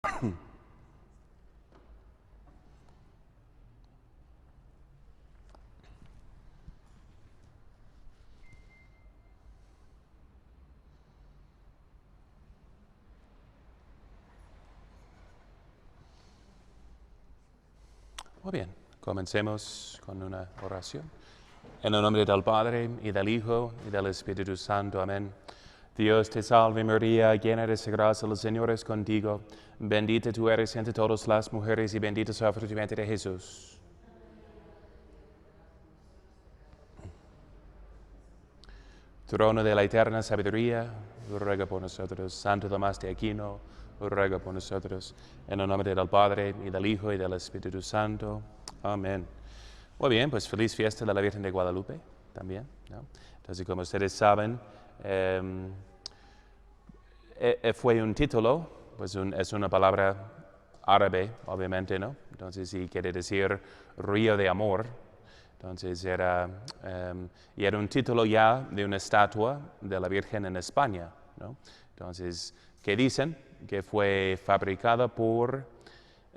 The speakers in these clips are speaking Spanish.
Muy bien, comencemos con una oración. En el nombre del Padre, y del Hijo, y del Espíritu Santo. Amén. Dios te salve María, llena de gracia, el Señor es contigo. Bendita tú eres entre todas las mujeres, y bendito es el fruto de tu vientre, Jesús. Trono de la eterna sabiduría, ruega por nosotros. Santo Tomás de Aquino, ruega por nosotros. En el nombre del Padre, y del Hijo, y del Espíritu Santo. Amén. Muy bien, pues feliz fiesta de la Virgen de Guadalupe también, ¿no? Entonces, como ustedes saben, fue un título, pues es una palabra árabe, obviamente, ¿no? Entonces, sí quiere decir río de amor. Entonces, era un título ya de una estatua de la Virgen en España, ¿no? Entonces, ¿qué dicen? Que fue fabricada por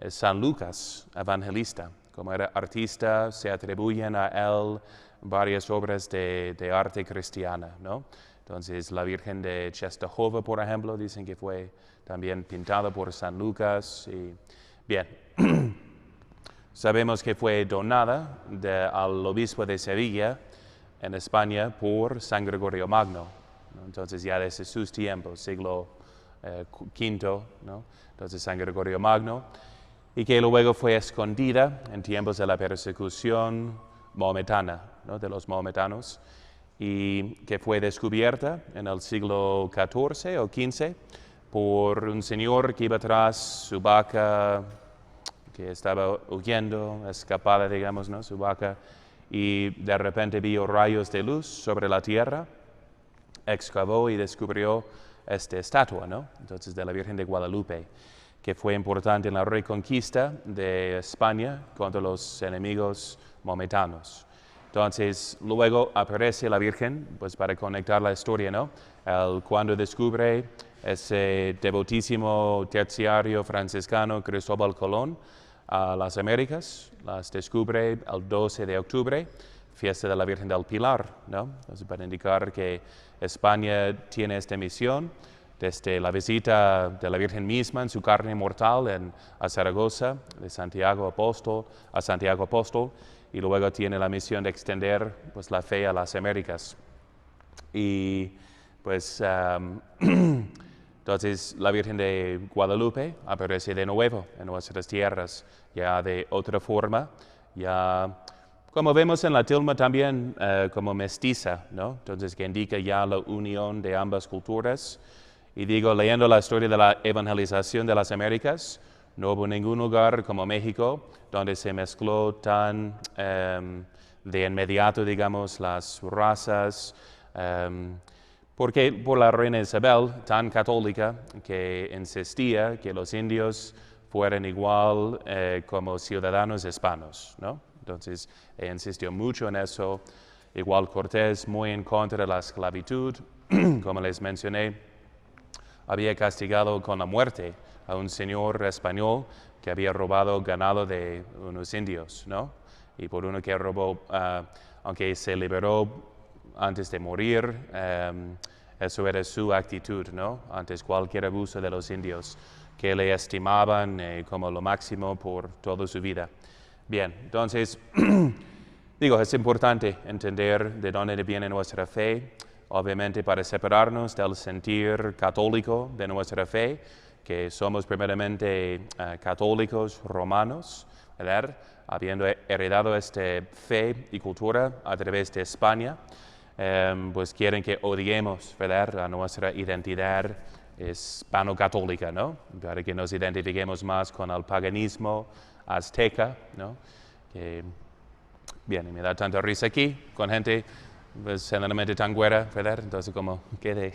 San Lucas, evangelista. Como era artista, se atribuyen a él varias obras de arte cristiana, ¿no? Entonces, la Virgen de Czestochowa, por ejemplo, dicen que fue también pintada por San Lucas. Y, bien, sabemos que fue donada al obispo de Sevilla, en España, por San Gregorio Magno, ¿no? Entonces, ya desde sus tiempos, siglo V, ¿no? Entonces, San Gregorio Magno, y que luego fue escondida en tiempos de la persecución maometana, ¿no? De los maometanos, y que fue descubierta en el siglo XIV o XV por un señor que iba tras su vaca, que estaba huyendo, escapada, digamos, ¿no? Su vaca, y de repente vio rayos de luz sobre la tierra, excavó y descubrió esta estatua, ¿no? Entonces, de la Virgen de Guadalupe, que fue importante en la reconquista de España contra los enemigos maometanos. Entonces, luego aparece la Virgen, pues para conectar la historia, ¿no? Cuando descubre ese devotísimo terciario franciscano Cristóbal Colón a las Américas, las descubre el 12 de octubre, fiesta de la Virgen del Pilar, ¿no? Entonces, para indicar que España tiene esta misión, desde la visita de la Virgen misma en su carne mortal a Zaragoza, de Santiago Apóstol, y luego tiene la misión de extender pues, la fe a las Américas. Y pues entonces la Virgen de Guadalupe aparece de nuevo en nuestras tierras, ya de otra forma, ya como vemos en la tilma también como mestiza, ¿no? Entonces que indica ya la unión de ambas culturas. Y digo, leyendo la historia de la evangelización de las Américas, no hubo ningún lugar como México donde se mezcló tan de inmediato, digamos, las razas, porque por la reina Isabel, tan católica, que insistía que los indios fueran igual como ciudadanos hispanos, ¿no? Entonces, insistió mucho en eso. Igual Cortés, muy en contra de la esclavitud, como les mencioné, había castigado con la muerte a un señor español que había robado ganado de unos indios, ¿no? Y por uno que robó, aunque se liberó antes de morir, eso era su actitud, ¿no? Antes cualquier abuso de los indios, que le estimaban como lo máximo por toda su vida. Bien, entonces, digo, es importante entender de dónde viene nuestra fe, obviamente para separarnos del sentir católico de nuestra fe, que somos primeramente católicos romanos, ¿verdad? Habiendo heredado esta fe y cultura a través de España, pues quieren que odiemos, ¿verdad?, a nuestra identidad hispano-católica, ¿no? Para que nos identifiquemos más con el paganismo azteca, ¿no? Que, bien, y me da tanta risa aquí con gente pues generalmente tan güera, ¿verdad? Entonces como que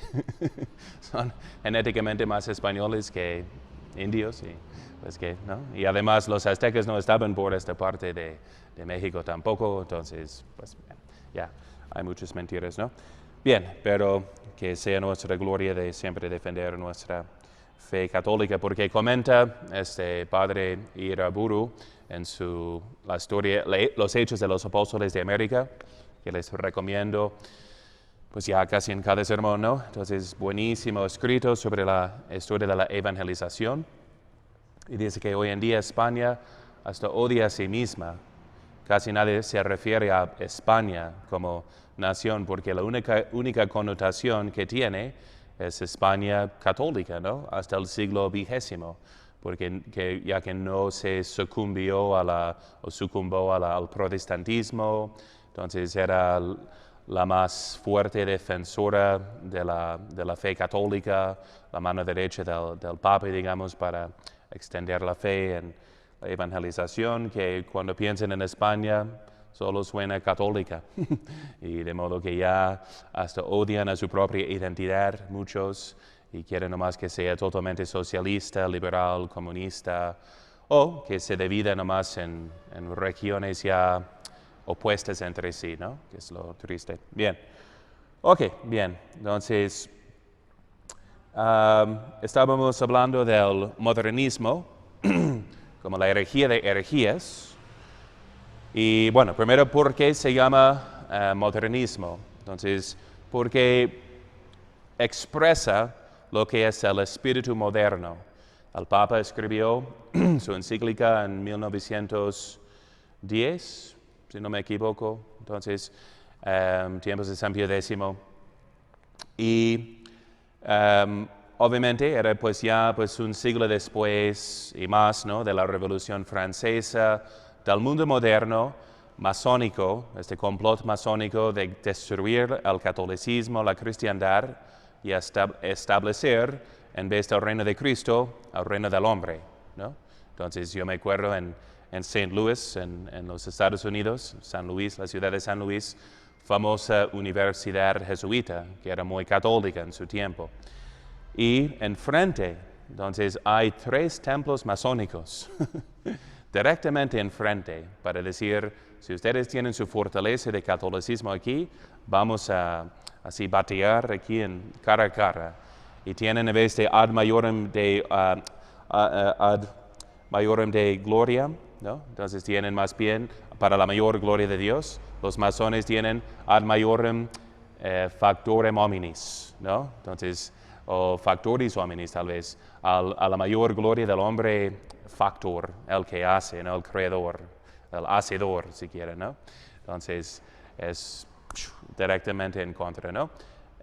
son genéticamente más españoles que indios y pues que, ¿no? Y además los aztecas no estaban por esta parte de México tampoco, entonces pues ya hay muchas mentiras, ¿no? Bien, pero que sea nuestra gloria de siempre defender nuestra fe católica, porque comenta este padre Iraburu en la historia, los Hechos de los Apóstoles de América, que les recomiendo, pues ya casi en cada sermón, ¿no? Entonces, buenísimo escrito sobre la historia de la evangelización. Y dice que hoy en día España hasta odia a sí misma. Casi nadie se refiere a España como nación, porque la única connotación que tiene es España católica, ¿no? Hasta el siglo XX, porque ya que no se sucumbió al protestantismo, entonces era la más fuerte defensora de la fe católica, la mano derecha del Papa, digamos, para extender la fe en la evangelización, que cuando piensan en España solo suena católica. Y de modo que ya hasta odian a su propia identidad muchos y quieren nomás que sea totalmente socialista, liberal, comunista, o que se divida nomás en regiones ya opuestas entre sí, ¿no? Que es lo triste. Bien. Ok, bien. Entonces, estábamos hablando del modernismo como la herejía de herejías. Y bueno, primero, ¿por qué se llama modernismo? Entonces, porque expresa lo que es el espíritu moderno. El Papa escribió su encíclica en 1910, si no me equivoco, entonces, tiempos de San Pío X. Y obviamente era pues ya pues un siglo después y más, ¿no?, de la Revolución Francesa, del mundo moderno, masónico, este complot masónico de destruir el catolicismo, la cristiandad y establecer, en vez del reino de Cristo, el reino del hombre, ¿no? Entonces yo me acuerdo en St. Louis, en los Estados Unidos, San Luis, la ciudad de San Luis, famosa universidad jesuita, que era muy católica en su tiempo. Y enfrente, entonces, hay 3 templos masónicos, directamente enfrente, para decir, si ustedes tienen su fortaleza de catolicismo aquí, vamos a así batear aquí en cara a cara. Y tienen en vez de ad maiorem de gloria, ¿no? Entonces tienen más bien para la mayor gloria de Dios. Los masones tienen ad maiorem factorem hominis, ¿no? Entonces, o factoris hominis tal vez, a la mayor gloria del hombre factor, el que hace, ¿no?, el creador, el hacedor, si quieren, ¿no? Entonces, es directamente en contra, ¿no?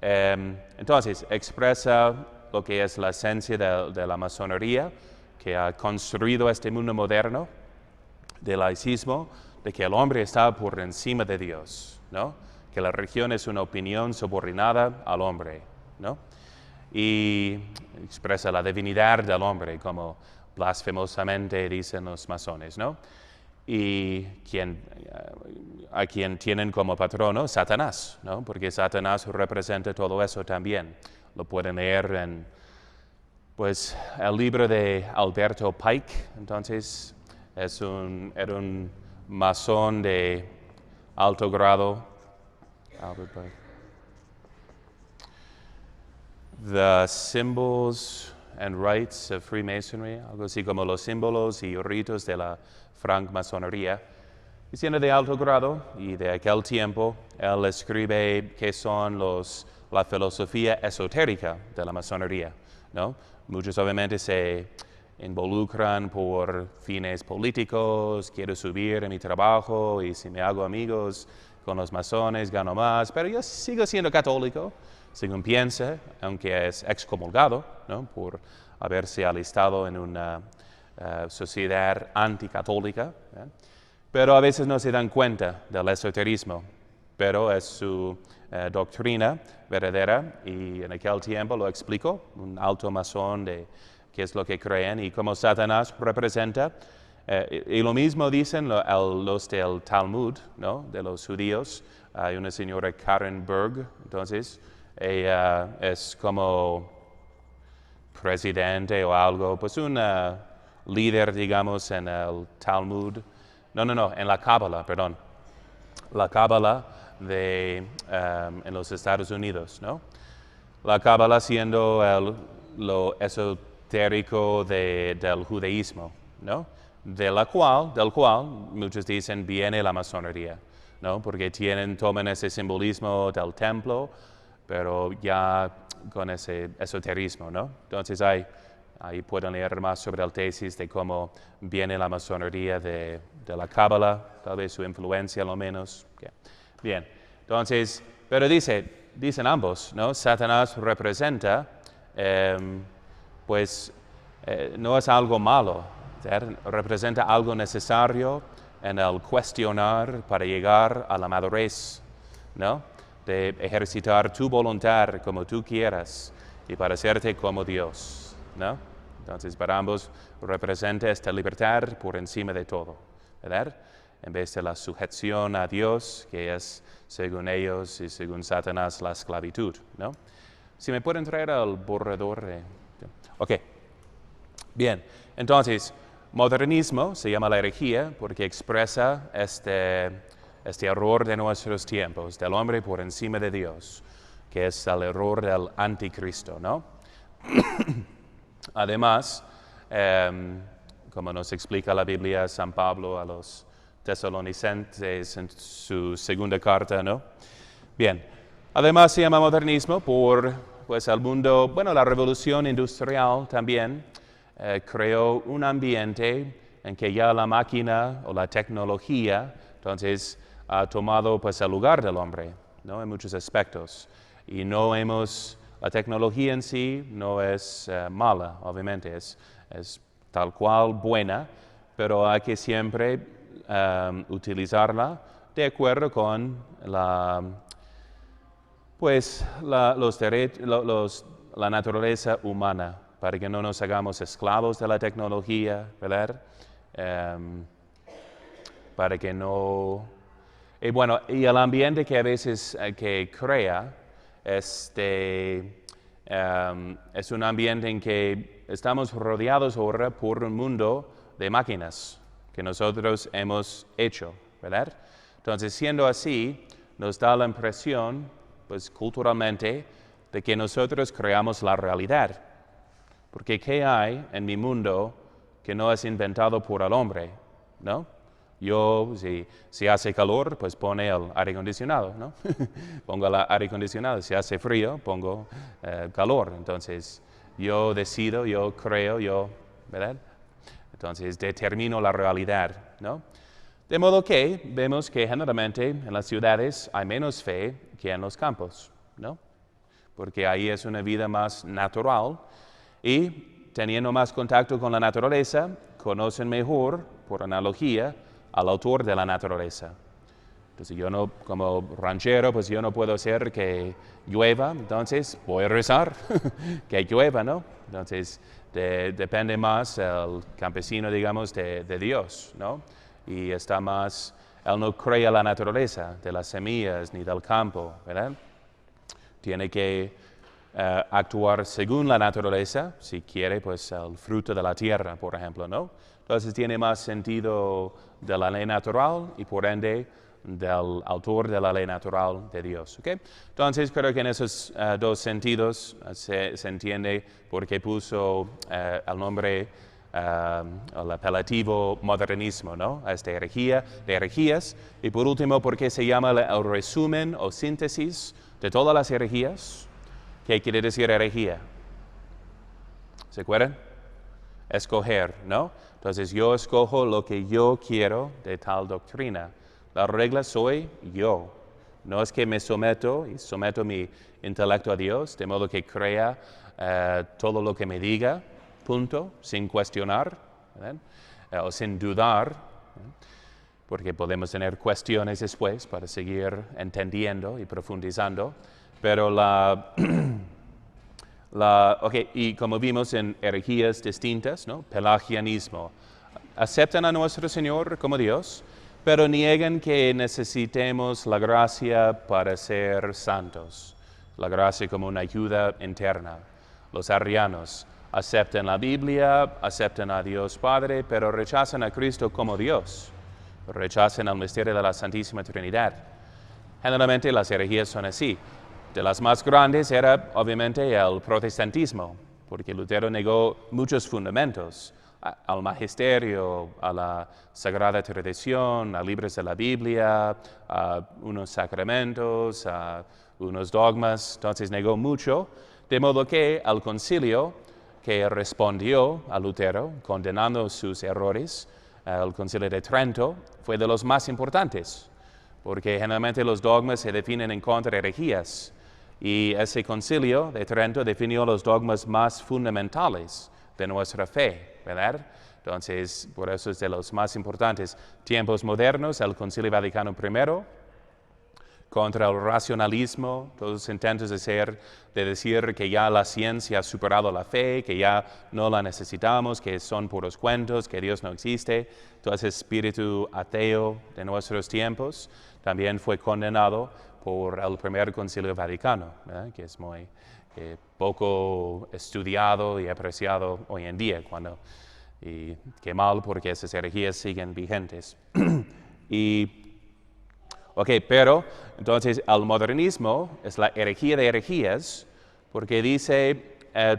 Entonces, expresa lo que es la esencia de la masonería, que ha construido este mundo moderno del laicismo, de que el hombre está por encima de Dios, ¿no? Que la religión es una opinión subordinada al hombre, ¿no? Y expresa la divinidad del hombre, como blasfemosamente dicen los masones, ¿no? Y a quien tienen como patrono Satanás, ¿no? Porque Satanás representa todo eso también. Lo pueden leer en, pues, el libro de Alberto Pike. Entonces, era un masón de alto grado. Albert Pike. The Symbols and Rites of Freemasonry, algo así como los símbolos y ritos de la francmasonería. Y siendo de alto grado y de aquel tiempo, él escribe qué son la filosofía esotérica de la masonería, ¿no? Muchos obviamente se involucran por fines políticos, quiero subir en mi trabajo y si me hago amigos con los masones gano más, pero yo sigo siendo católico, según piensa, aunque es excomulgado, ¿no?, por haberse alistado en una sociedad anticatólica, ¿eh? Pero a veces no se dan cuenta del esoterismo, pero es su doctrina verdadera y en aquel tiempo lo explicó un alto masón de qué es lo que creen y cómo Satanás representa. Y lo mismo dicen los del Talmud, ¿no?, de los judíos. Hay una señora Karen Berg, entonces, ella es como presidente o algo, pues una líder, digamos, en el Talmud. No, en la Cábala, perdón. La Cábala en los Estados Unidos, ¿no? La Cábala siendo lo esotérico del judaísmo, ¿no? Del cual muchos dicen viene la masonería, ¿no? Porque toman ese simbolismo del templo, pero ya con ese esoterismo, ¿no? Entonces ahí pueden leer más sobre la tesis de cómo viene la masonería de la Cábala, tal vez su influencia a lo menos. Okay. Bien, entonces, pero dicen ambos, ¿no? Satanás representa, no es algo malo, ¿sí? Representa algo necesario en el cuestionar para llegar a la madurez, ¿no? De ejercitar tu voluntad como tú quieras y para hacerte como Dios, ¿no? Entonces, para ambos representa esta libertad por encima de todo, ¿verdad? En vez de la sujeción a Dios, que es, según ellos y según Satanás, la esclavitud, ¿no? Si me pueden traer al borrador. Ok. Bien, entonces, modernismo se llama la herejía porque expresa este error de nuestros tiempos, del hombre por encima de Dios, que es el error del anticristo, ¿no? Además, como nos explica la Biblia, San Pablo a los tesalonicenses en su segunda carta, ¿no? Bien, además se llama modernismo por, pues, el mundo, la revolución industrial también creó un ambiente en que ya la máquina o la tecnología, entonces, ha tomado, pues, el lugar del hombre, ¿no? En muchos aspectos. Y la tecnología en sí no es mala, obviamente, es tal cual buena, pero hay que siempre utilizarla de acuerdo con la naturaleza humana, para que no nos hagamos esclavos de la tecnología, ¿verdad? Para que no... Y el ambiente que a veces que crea, es un ambiente en que estamos rodeados ahora por un mundo de máquinas que nosotros hemos hecho, ¿verdad? Entonces, siendo así, nos da la impresión, pues culturalmente, de que nosotros creamos la realidad. Porque ¿qué hay en mi mundo que no es inventado por el hombre? ¿No? Yo, si hace calor, pues pone el aire acondicionado, ¿no? Pongo el aire acondicionado. Si hace frío, pongo calor. Entonces, yo decido, yo creo, ¿verdad? Entonces, determino la realidad, ¿no? De modo que vemos que generalmente en las ciudades hay menos fe que en los campos, ¿no? Porque ahí es una vida más natural y teniendo más contacto con la naturaleza, conocen mejor, por analogía, al autor de la naturaleza. Entonces yo no, como ranchero, pues yo no puedo hacer que llueva, entonces voy a rezar que llueva, ¿no? Entonces depende más el campesino, digamos, de Dios, ¿no? Y está más, él no crea la naturaleza de las semillas ni del campo, ¿verdad? Tiene que actuar según la naturaleza, si quiere, pues el fruto de la tierra, por ejemplo, ¿no? Entonces tiene más sentido de la ley natural y por ende del autor de la ley natural de Dios. ¿Okay? Entonces creo que en esos dos sentidos se entiende por qué puso el nombre, el apelativo modernismo, ¿no? A esta herejía de herejías. Y por último, por qué se llama el resumen o síntesis de todas las herejías. ¿Qué quiere decir herejía? ¿Se acuerdan? Escoger, ¿no? Entonces yo escojo lo que yo quiero de tal doctrina. La regla soy yo. No es que me someto y someto mi intelecto a Dios, de modo que crea todo lo que me diga, punto, sin cuestionar, o sin dudar, porque podemos tener cuestiones después para seguir entendiendo y profundizando. Pero y como vimos en herejías distintas, ¿no? Pelagianismo. Aceptan a nuestro Señor como Dios, pero niegan que necesitemos la gracia para ser santos. La gracia como una ayuda interna. Los arrianos aceptan la Biblia, aceptan a Dios Padre, pero rechazan a Cristo como Dios. Rechazan el misterio de la Santísima Trinidad. Generalmente las herejías son así. De las más grandes era obviamente el protestantismo, porque Lutero negó muchos fundamentos al magisterio, a la sagrada tradición, a libros de la Biblia, a unos sacramentos, a unos dogmas. Entonces negó mucho, de modo que al concilio que respondió a Lutero, condenando sus errores, el concilio de Trento, fue de los más importantes, porque generalmente los dogmas se definen en contra de herejías. Y ese concilio de Trento definió los dogmas más fundamentales de nuestra fe, ¿verdad? Entonces, por eso es de los más importantes. Tiempos modernos, el Concilio Vaticano I, contra el racionalismo, todos los intentos de decir que ya la ciencia ha superado la fe, que ya no la necesitamos, que son puros cuentos, que Dios no existe. Todo ese espíritu ateo de nuestros tiempos también fue condenado por el primer Concilio Vaticano, ¿verdad? Que es muy poco estudiado y apreciado hoy en día, y qué mal porque esas herejías siguen vigentes. Pero entonces el modernismo es la herejía de herejías porque dice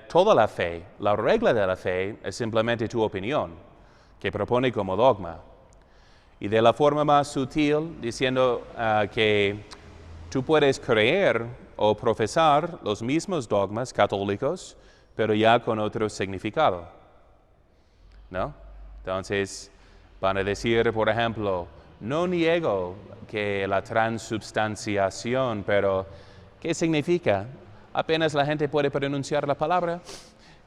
toda la fe, la regla de la fe es simplemente tu opinión que propone como dogma. Y de la forma más sutil diciendo que tú puedes creer o profesar los mismos dogmas católicos, pero ya con otro significado, ¿no? Entonces, van a decir, por ejemplo, no niego que la transubstanciación, pero ¿qué significa? Apenas la gente puede pronunciar la palabra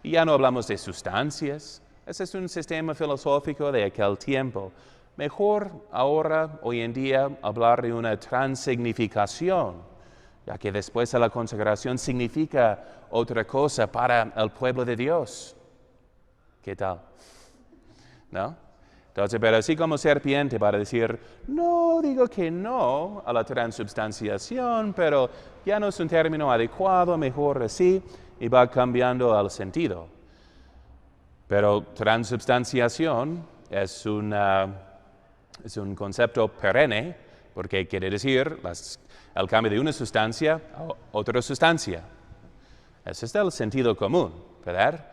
y ya no hablamos de sustancias. Ese es un sistema filosófico de aquel tiempo. Mejor ahora, hoy en día, hablar de una transignificación, ya que después de la consagración significa otra cosa para el pueblo de Dios. ¿Qué tal? ¿No? Entonces, pero así como serpiente para decir, no digo que no a la transubstanciación, pero ya no es un término adecuado, mejor así, y va cambiando el sentido. Pero transubstanciación es un concepto perenne, porque quiere decir el cambio de una sustancia a otra sustancia. Ese es el sentido común, ¿verdad?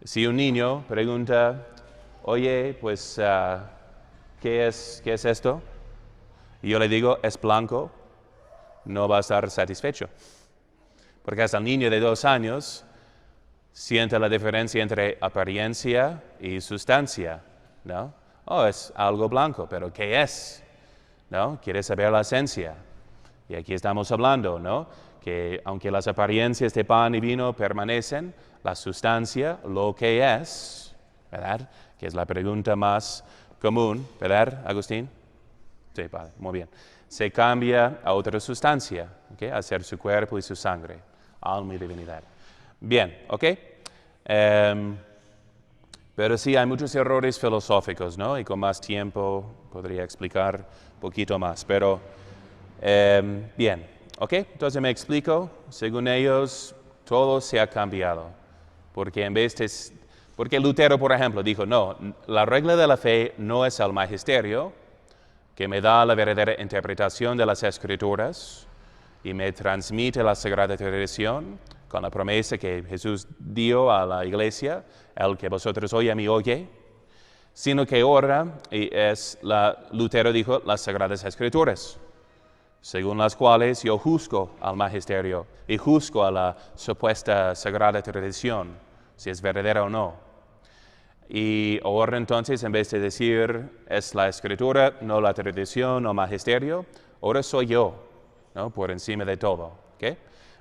Si un niño pregunta, oye, pues, ¿qué es esto? Y yo le digo, es blanco, no va a estar satisfecho. Porque hasta el niño de 2 años siente la diferencia entre apariencia y sustancia, ¿no? Oh, es algo blanco, pero ¿qué es? ¿No? Quiere saber la esencia. Y aquí estamos hablando, ¿no? Que aunque las apariencias de pan y vino permanecen, la sustancia, lo que es, ¿verdad? Que es la pregunta más común, ¿verdad, Agustín? Sí, padre, muy bien. Se cambia a otra sustancia, ¿ok? A ser su cuerpo y su sangre, alma y divinidad. Bien, ¿ok? Pero sí, hay muchos errores filosóficos, ¿no? Y con más tiempo podría explicar un poquito más. Pero, bien, ¿ok? Entonces me explico. Según ellos, todo se ha cambiado. Porque Lutero, por ejemplo, dijo, no, la regla de la fe no es el magisterio, que me da la verdadera interpretación de las Escrituras y me transmite la Sagrada Tradición con la promesa que Jesús dio a la iglesia, el que vosotros hoy a mí oye, sino que ahora Lutero dijo las Sagradas Escrituras, según las cuales yo juzgo al magisterio y juzgo a la supuesta Sagrada Tradición, si es verdadera o no. Y ahora entonces, en vez de decir es la Escritura, no la tradición o magisterio, ahora soy yo, ¿no? Por encima de todo. ¿Okay?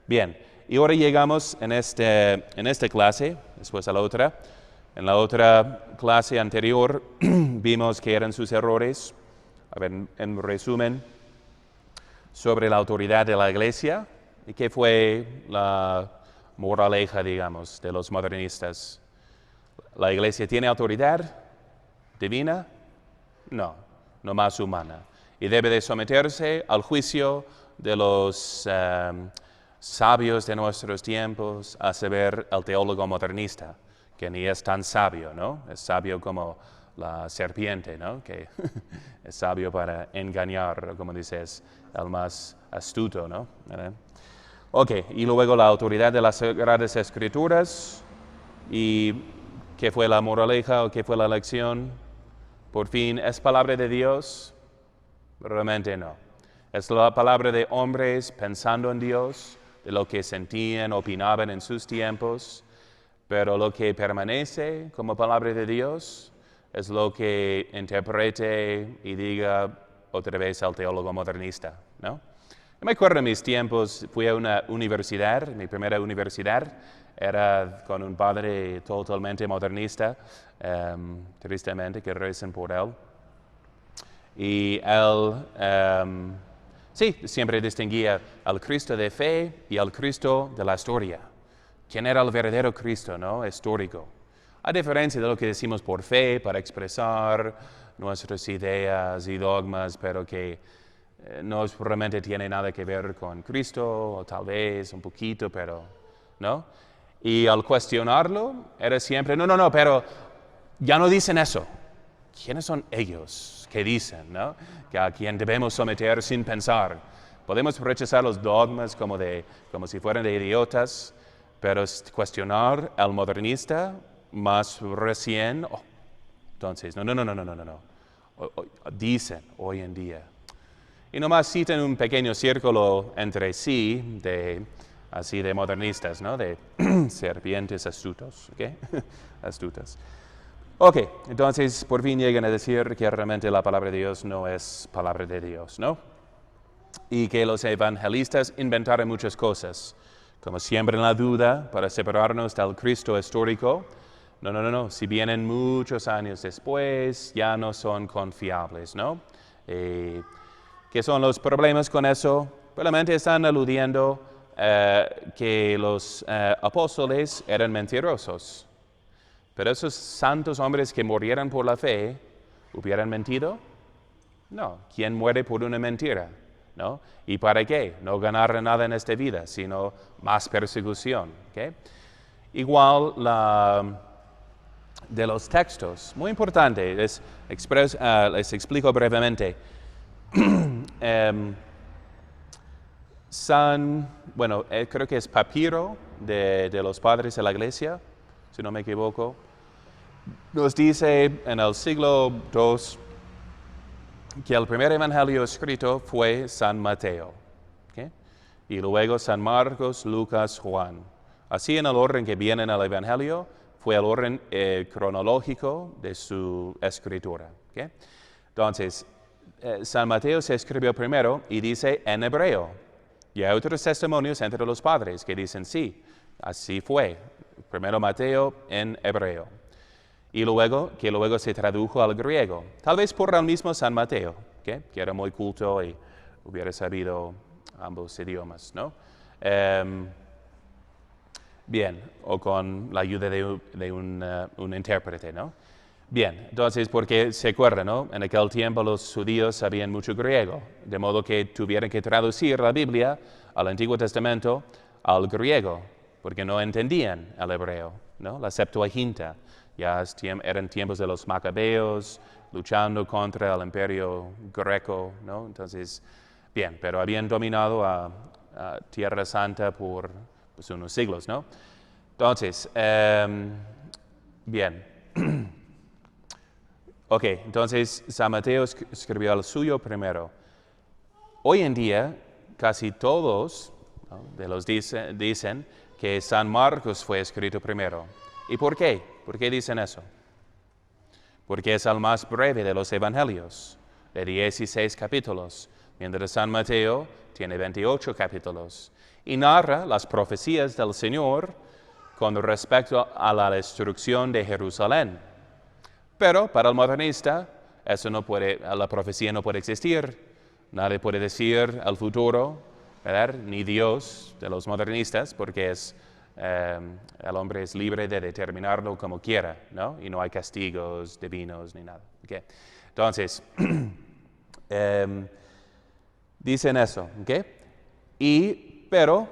Bien, y ahora llegamos en esta clase, después a la otra. En la otra clase anterior vimos que eran sus errores, a ver, en resumen, sobre la autoridad de la Iglesia y qué fue la moraleja, digamos, de los modernistas. ¿La Iglesia tiene autoridad divina? No, no más humana. Y debe de someterse al juicio de los sabios de nuestros tiempos, a saber, el teólogo modernista, que ni es tan sabio, ¿no? Es sabio como la serpiente, ¿no? Que es sabio para engañar, como dices, el más astuto, ¿no? Ok, y luego la autoridad de las Sagradas Escrituras. ¿Y qué fue la moraleja o qué fue la lección? Por fin, ¿es palabra de Dios? Realmente no. Es la palabra de hombres pensando en Dios, de lo que sentían, opinaban en sus tiempos, pero lo que permanece como palabra de Dios es lo que interprete y diga otra vez el teólogo modernista, ¿no? Yo me acuerdo en mis tiempos, fui a una universidad, mi primera universidad, era con un padre totalmente modernista, tristemente, que recen por él. Y él, sí, siempre distinguía al Cristo de fe y al Cristo de la historia. ¿Quién era el verdadero Cristo, no? Histórico. A diferencia de lo que decimos por fe, para expresar nuestras ideas y dogmas, pero que no realmente tiene nada que ver con Cristo, o tal vez un poquito, pero, ¿no? Y al cuestionarlo, era siempre, no, pero ya no dicen eso. ¿Quiénes son ellos que dicen, no? Que a quien debemos someter sin pensar. Podemos rechazar los dogmas como si fueran de idiotas, pero cuestionar al modernista más recién, entonces, no. Dicen hoy en día. Y nomás citan un pequeño círculo entre sí así de modernistas, ¿no? De serpientes astutos, ¿ok? Astutas. Ok, entonces por fin llegan a decir que realmente la palabra de Dios no es palabra de Dios, ¿no? Y que los evangelistas inventaron muchas cosas, como siembran la duda para separarnos del Cristo histórico. No, si vienen muchos años después, ya no son confiables, ¿no? ¿Qué son los problemas con eso? Probablemente están aludiendo que los apóstoles eran mentirosos. Pero esos santos hombres que murieran por la fe, ¿hubieran mentido? No. ¿Quién muere por una mentira? ¿No? ¿Y para qué? No ganar nada en esta vida, sino más persecución. ¿Okay? Igual de los textos, muy importante, les explico brevemente. Creo que es Papiro de los padres de la iglesia, si no me equivoco, nos dice en el siglo II que el primer evangelio escrito fue San Mateo, ¿okay? Y luego San Marcos, Lucas, Juan. Así en el orden que viene en el evangelio, fue el orden cronológico de su escritura. ¿Okay? Entonces, San Mateo se escribió primero y dice en hebreo. Y hay otros testimonios entre los padres que dicen sí, así fue. Primero Mateo en hebreo. Y que luego se tradujo al griego. Tal vez por el mismo San Mateo, ¿okay? Que era muy culto y hubiera sabido ambos idiomas, ¿no? Bien, o con la ayuda de un intérprete, ¿no? Bien, entonces, porque se acuerda, ¿no? En aquel tiempo los judíos sabían mucho griego, de modo que tuvieron que traducir la Biblia al Antiguo Testamento al griego, porque no entendían el hebreo, ¿no? La Septuaginta. Ya eran tiempos de los macabeos, luchando contra el imperio greco, ¿no? Entonces, bien, pero habían dominado a Tierra Santa por pues, unos siglos, ¿no? Entonces, bien. Ok, entonces San Mateo escribió el suyo primero. Hoy en día, casi todos, ¿no? de los dicen que San Marcos fue escrito primero. ¿Y por qué? ¿Por qué dicen eso? Porque es el más breve de los evangelios, de 16 capítulos, mientras San Mateo tiene 28 capítulos y narra las profecías del Señor con respecto a la destrucción de Jerusalén. Pero para el modernista, la profecía no puede existir, nadie puede decir el futuro, ¿verdad? Ni Dios de los modernistas, porque el hombre es libre de determinarlo como quiera, ¿no? Y no hay castigos divinos ni nada. Okay. Entonces, dicen eso, ¿ok? Pero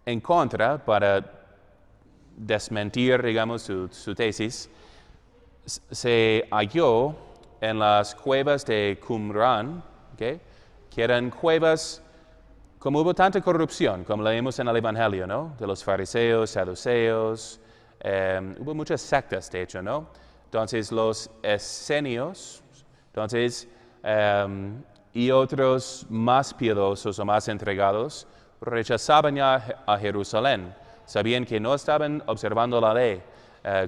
en contra, para desmentir, digamos, su tesis, se halló en las cuevas de Qumran, ¿okay? Que eran cuevas como hubo tanta corrupción, como leemos en el Evangelio, ¿no? De los fariseos, saduceos, hubo muchas sectas, de hecho, ¿no? Entonces, los esenios, y otros más piadosos o más entregados, rechazaban ya a Jerusalén. Sabían que no estaban observando la ley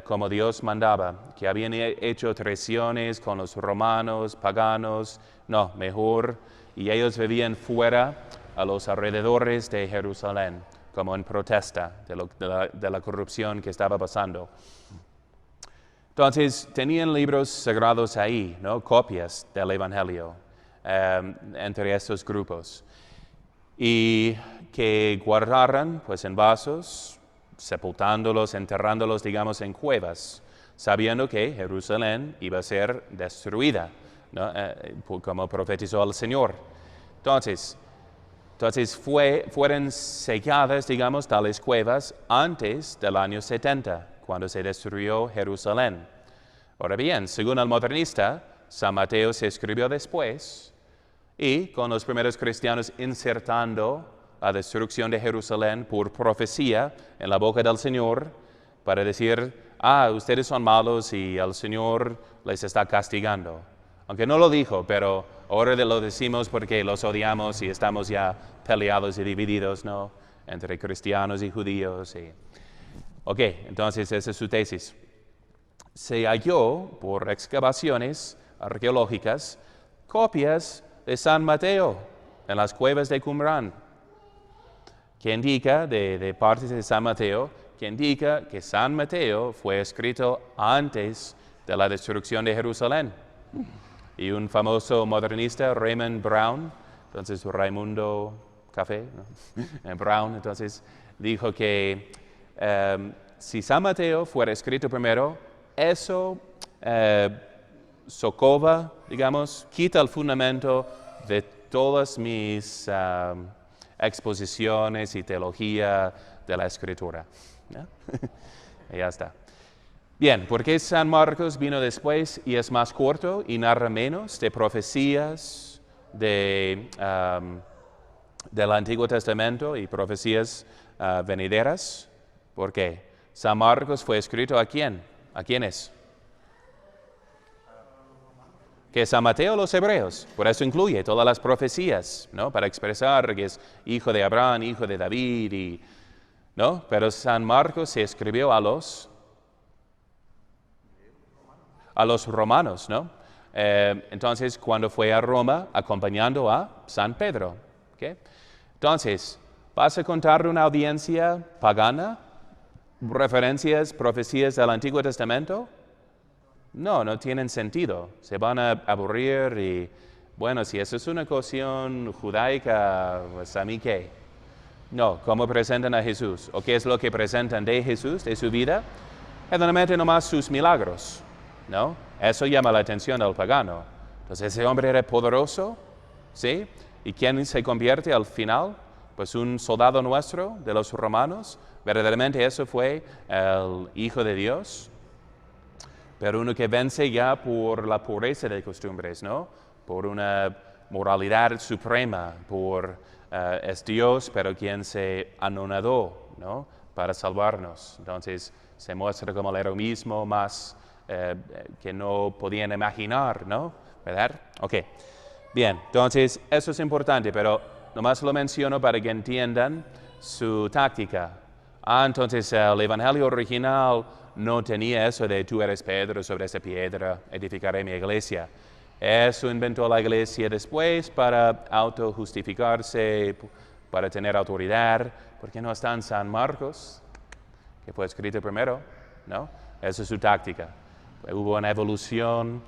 como Dios mandaba, que habían hecho traiciones con los romanos, paganos, no, mejor, y ellos vivían fuera, a los alrededores de Jerusalén, como en protesta de la corrupción que estaba pasando. Entonces, tenían libros sagrados ahí, ¿no? Copias del Evangelio entre estos grupos. Y que guardaran, pues, en vasos, sepultándolos, enterrándolos, digamos, en cuevas, sabiendo que Jerusalén iba a ser destruida, ¿no? Como profetizó el Señor. Entonces fueron selladas, digamos, tales cuevas antes del año 70, cuando se destruyó Jerusalén. Ahora bien, según el modernista, San Mateo se escribió después, y con los primeros cristianos insertando la destrucción de Jerusalén por profecía en la boca del Señor, para decir, ustedes son malos y el Señor les está castigando. Aunque no lo dijo, pero ahora lo decimos porque los odiamos y estamos ya peleados y divididos, ¿no? Entre cristianos y judíos. Ok, entonces esa es su tesis. Se halló por excavaciones arqueológicas copias de San Mateo en las cuevas de Qumran, que indica, de partes de San Mateo, que indica que San Mateo fue escrito antes de la destrucción de Jerusalén. Y un famoso modernista, Raymond Brown, entonces Raimundo Café, ¿no? Brown, entonces dijo que si San Mateo fuera escrito primero, eso socava, digamos, quita el fundamento de todas mis exposiciones y teología de la Escritura. ¿No? Y ya está. Bien, ¿por qué San Marcos vino después y es más corto y narra menos de profecías del Antiguo Testamento y profecías venideras? ¿Por qué? San Marcos fue escrito ¿a quién? ¿A quiénes? Que San Mateo los hebreos, por eso incluye todas las profecías, ¿no? Para expresar que es hijo de Abraham, hijo de David, ¿no? Pero San Marcos se escribió a los romanos, ¿no? Entonces, cuando fue a Roma, acompañando a San Pedro, ¿okay? Entonces, ¿vas a contarle a una audiencia pagana referencias, profecías del Antiguo Testamento? No tienen sentido. Se van a aburrir y, bueno, si eso es una cuestión judaica, pues a mí qué. No, ¿cómo presentan a Jesús? ¿O qué es lo que presentan de Jesús, de su vida? Generalmente nomás sus milagros, ¿no? Eso llama la atención del pagano. Entonces, ese hombre era poderoso, ¿sí? ¿Y quién se convierte al final? Pues un soldado nuestro de los romanos. Verdaderamente eso fue el Hijo de Dios. Pero uno que vence ya por la pureza de costumbres, ¿no? Por una moralidad suprema, es Dios, pero quien se anonadó, ¿no? Para salvarnos. Entonces, se muestra como el heroísmo más que no podían imaginar, ¿no? ¿Verdad? Ok. Bien, entonces, eso es importante, pero nomás lo menciono para que entiendan su táctica. Entonces, el Evangelio original no tenía eso de tú eres Pedro, sobre esa piedra edificaré mi iglesia. Eso inventó la iglesia después para autojustificarse, para tener autoridad. ¿Por qué no está en San Marcos, que fue escrito primero? ¿No? Esa es su táctica. Hubo una evolución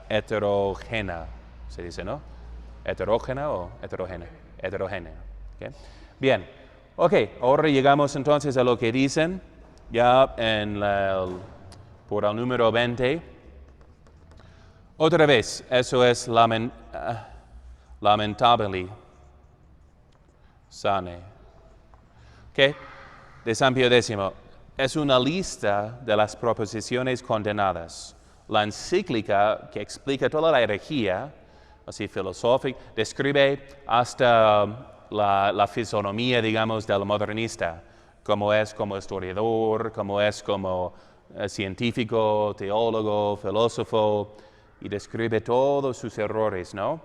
heterogénea, se dice, ¿no? ¿Heterógena o heterogénea? Heterogénea. ¿Okay? Bien, ok, ahora llegamos entonces a lo que dicen ya por el número 20. Otra vez, eso es lamentable. Sane. ¿Ok? De San Pío X. Es una lista de las proposiciones condenadas. La encíclica que explica toda la herejía, así filosófica, describe hasta la fisonomía, digamos, del modernista, cómo es como historiador, cómo es como científico, teólogo, filósofo, y describe todos sus errores, ¿no?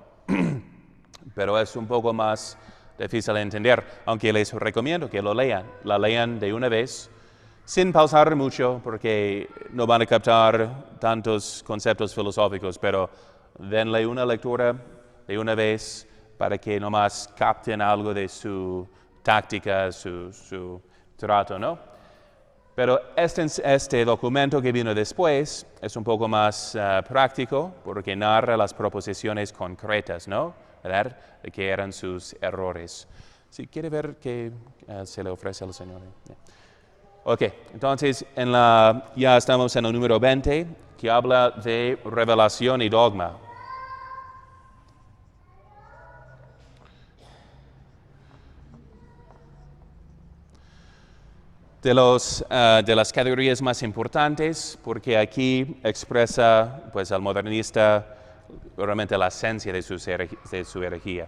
Pero es un poco más difícil de entender, aunque les recomiendo que lo lean. La lean de una vez, sin pausar mucho, porque no van a captar tantos conceptos filosóficos, pero denle una lectura de una vez para que nomás capten algo de su táctica, su trato, ¿no? Pero este documento que vino después es un poco más práctico porque narra las proposiciones concretas, ¿no? ¿Verdad? De que eran sus errores. Si quiere ver qué se le ofrece al Señor. Yeah. Ok, entonces ya estamos en el número 20, que habla de revelación y dogma. De las categorías más importantes, porque aquí expresa pues, al modernista realmente la esencia de su herejía.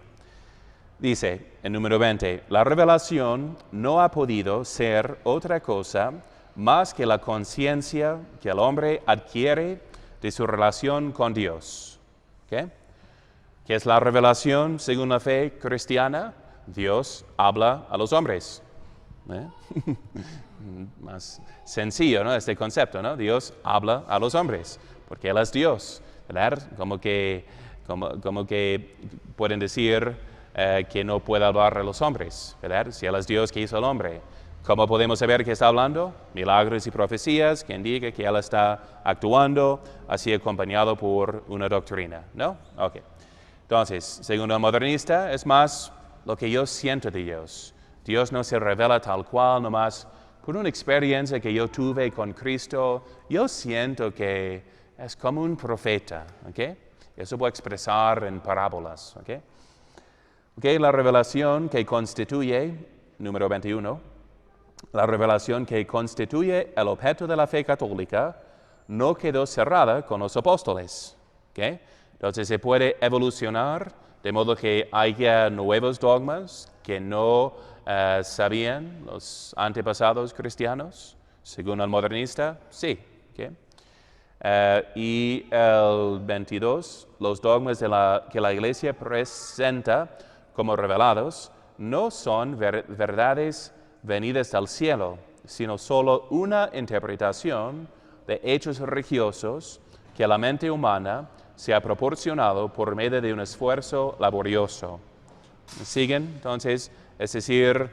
Dice, en número 20, la revelación no ha podido ser otra cosa más que la conciencia que el hombre adquiere de su relación con Dios. ¿Okay? ¿Qué es la revelación según la fe cristiana? Dios habla a los hombres. Más sencillo, ¿no? Este concepto, ¿no? Dios habla a los hombres, porque Él es Dios, ¿verdad? Como que pueden decir que no puede hablar a los hombres, ¿verdad? Si Él es Dios que hizo al hombre. ¿Cómo podemos saber que está hablando? Milagros y profecías que indican que Él está actuando, así acompañado por una doctrina, ¿no? Ok. Entonces, según el modernista, es más lo que yo siento de Dios. Dios no se revela tal cual, nomás por una experiencia que yo tuve con Cristo. Yo siento que es como un profeta, ¿ok? Eso voy a expresar en parábolas, ¿ok? Ok, la revelación que constituye, número 21, la revelación que constituye el objeto de la fe católica no quedó cerrada con los apóstoles, ¿ok? Entonces se puede evolucionar de modo que haya nuevos dogmas que no sabían los antepasados cristianos, según el modernista, sí. ¿Okay? Y el 22, los dogmas que la Iglesia presenta como revelados no son verdades venidas del cielo, sino solo una interpretación de hechos religiosos que la mente humana se ha proporcionado por medio de un esfuerzo laborioso. ¿Siguen? Entonces, es decir,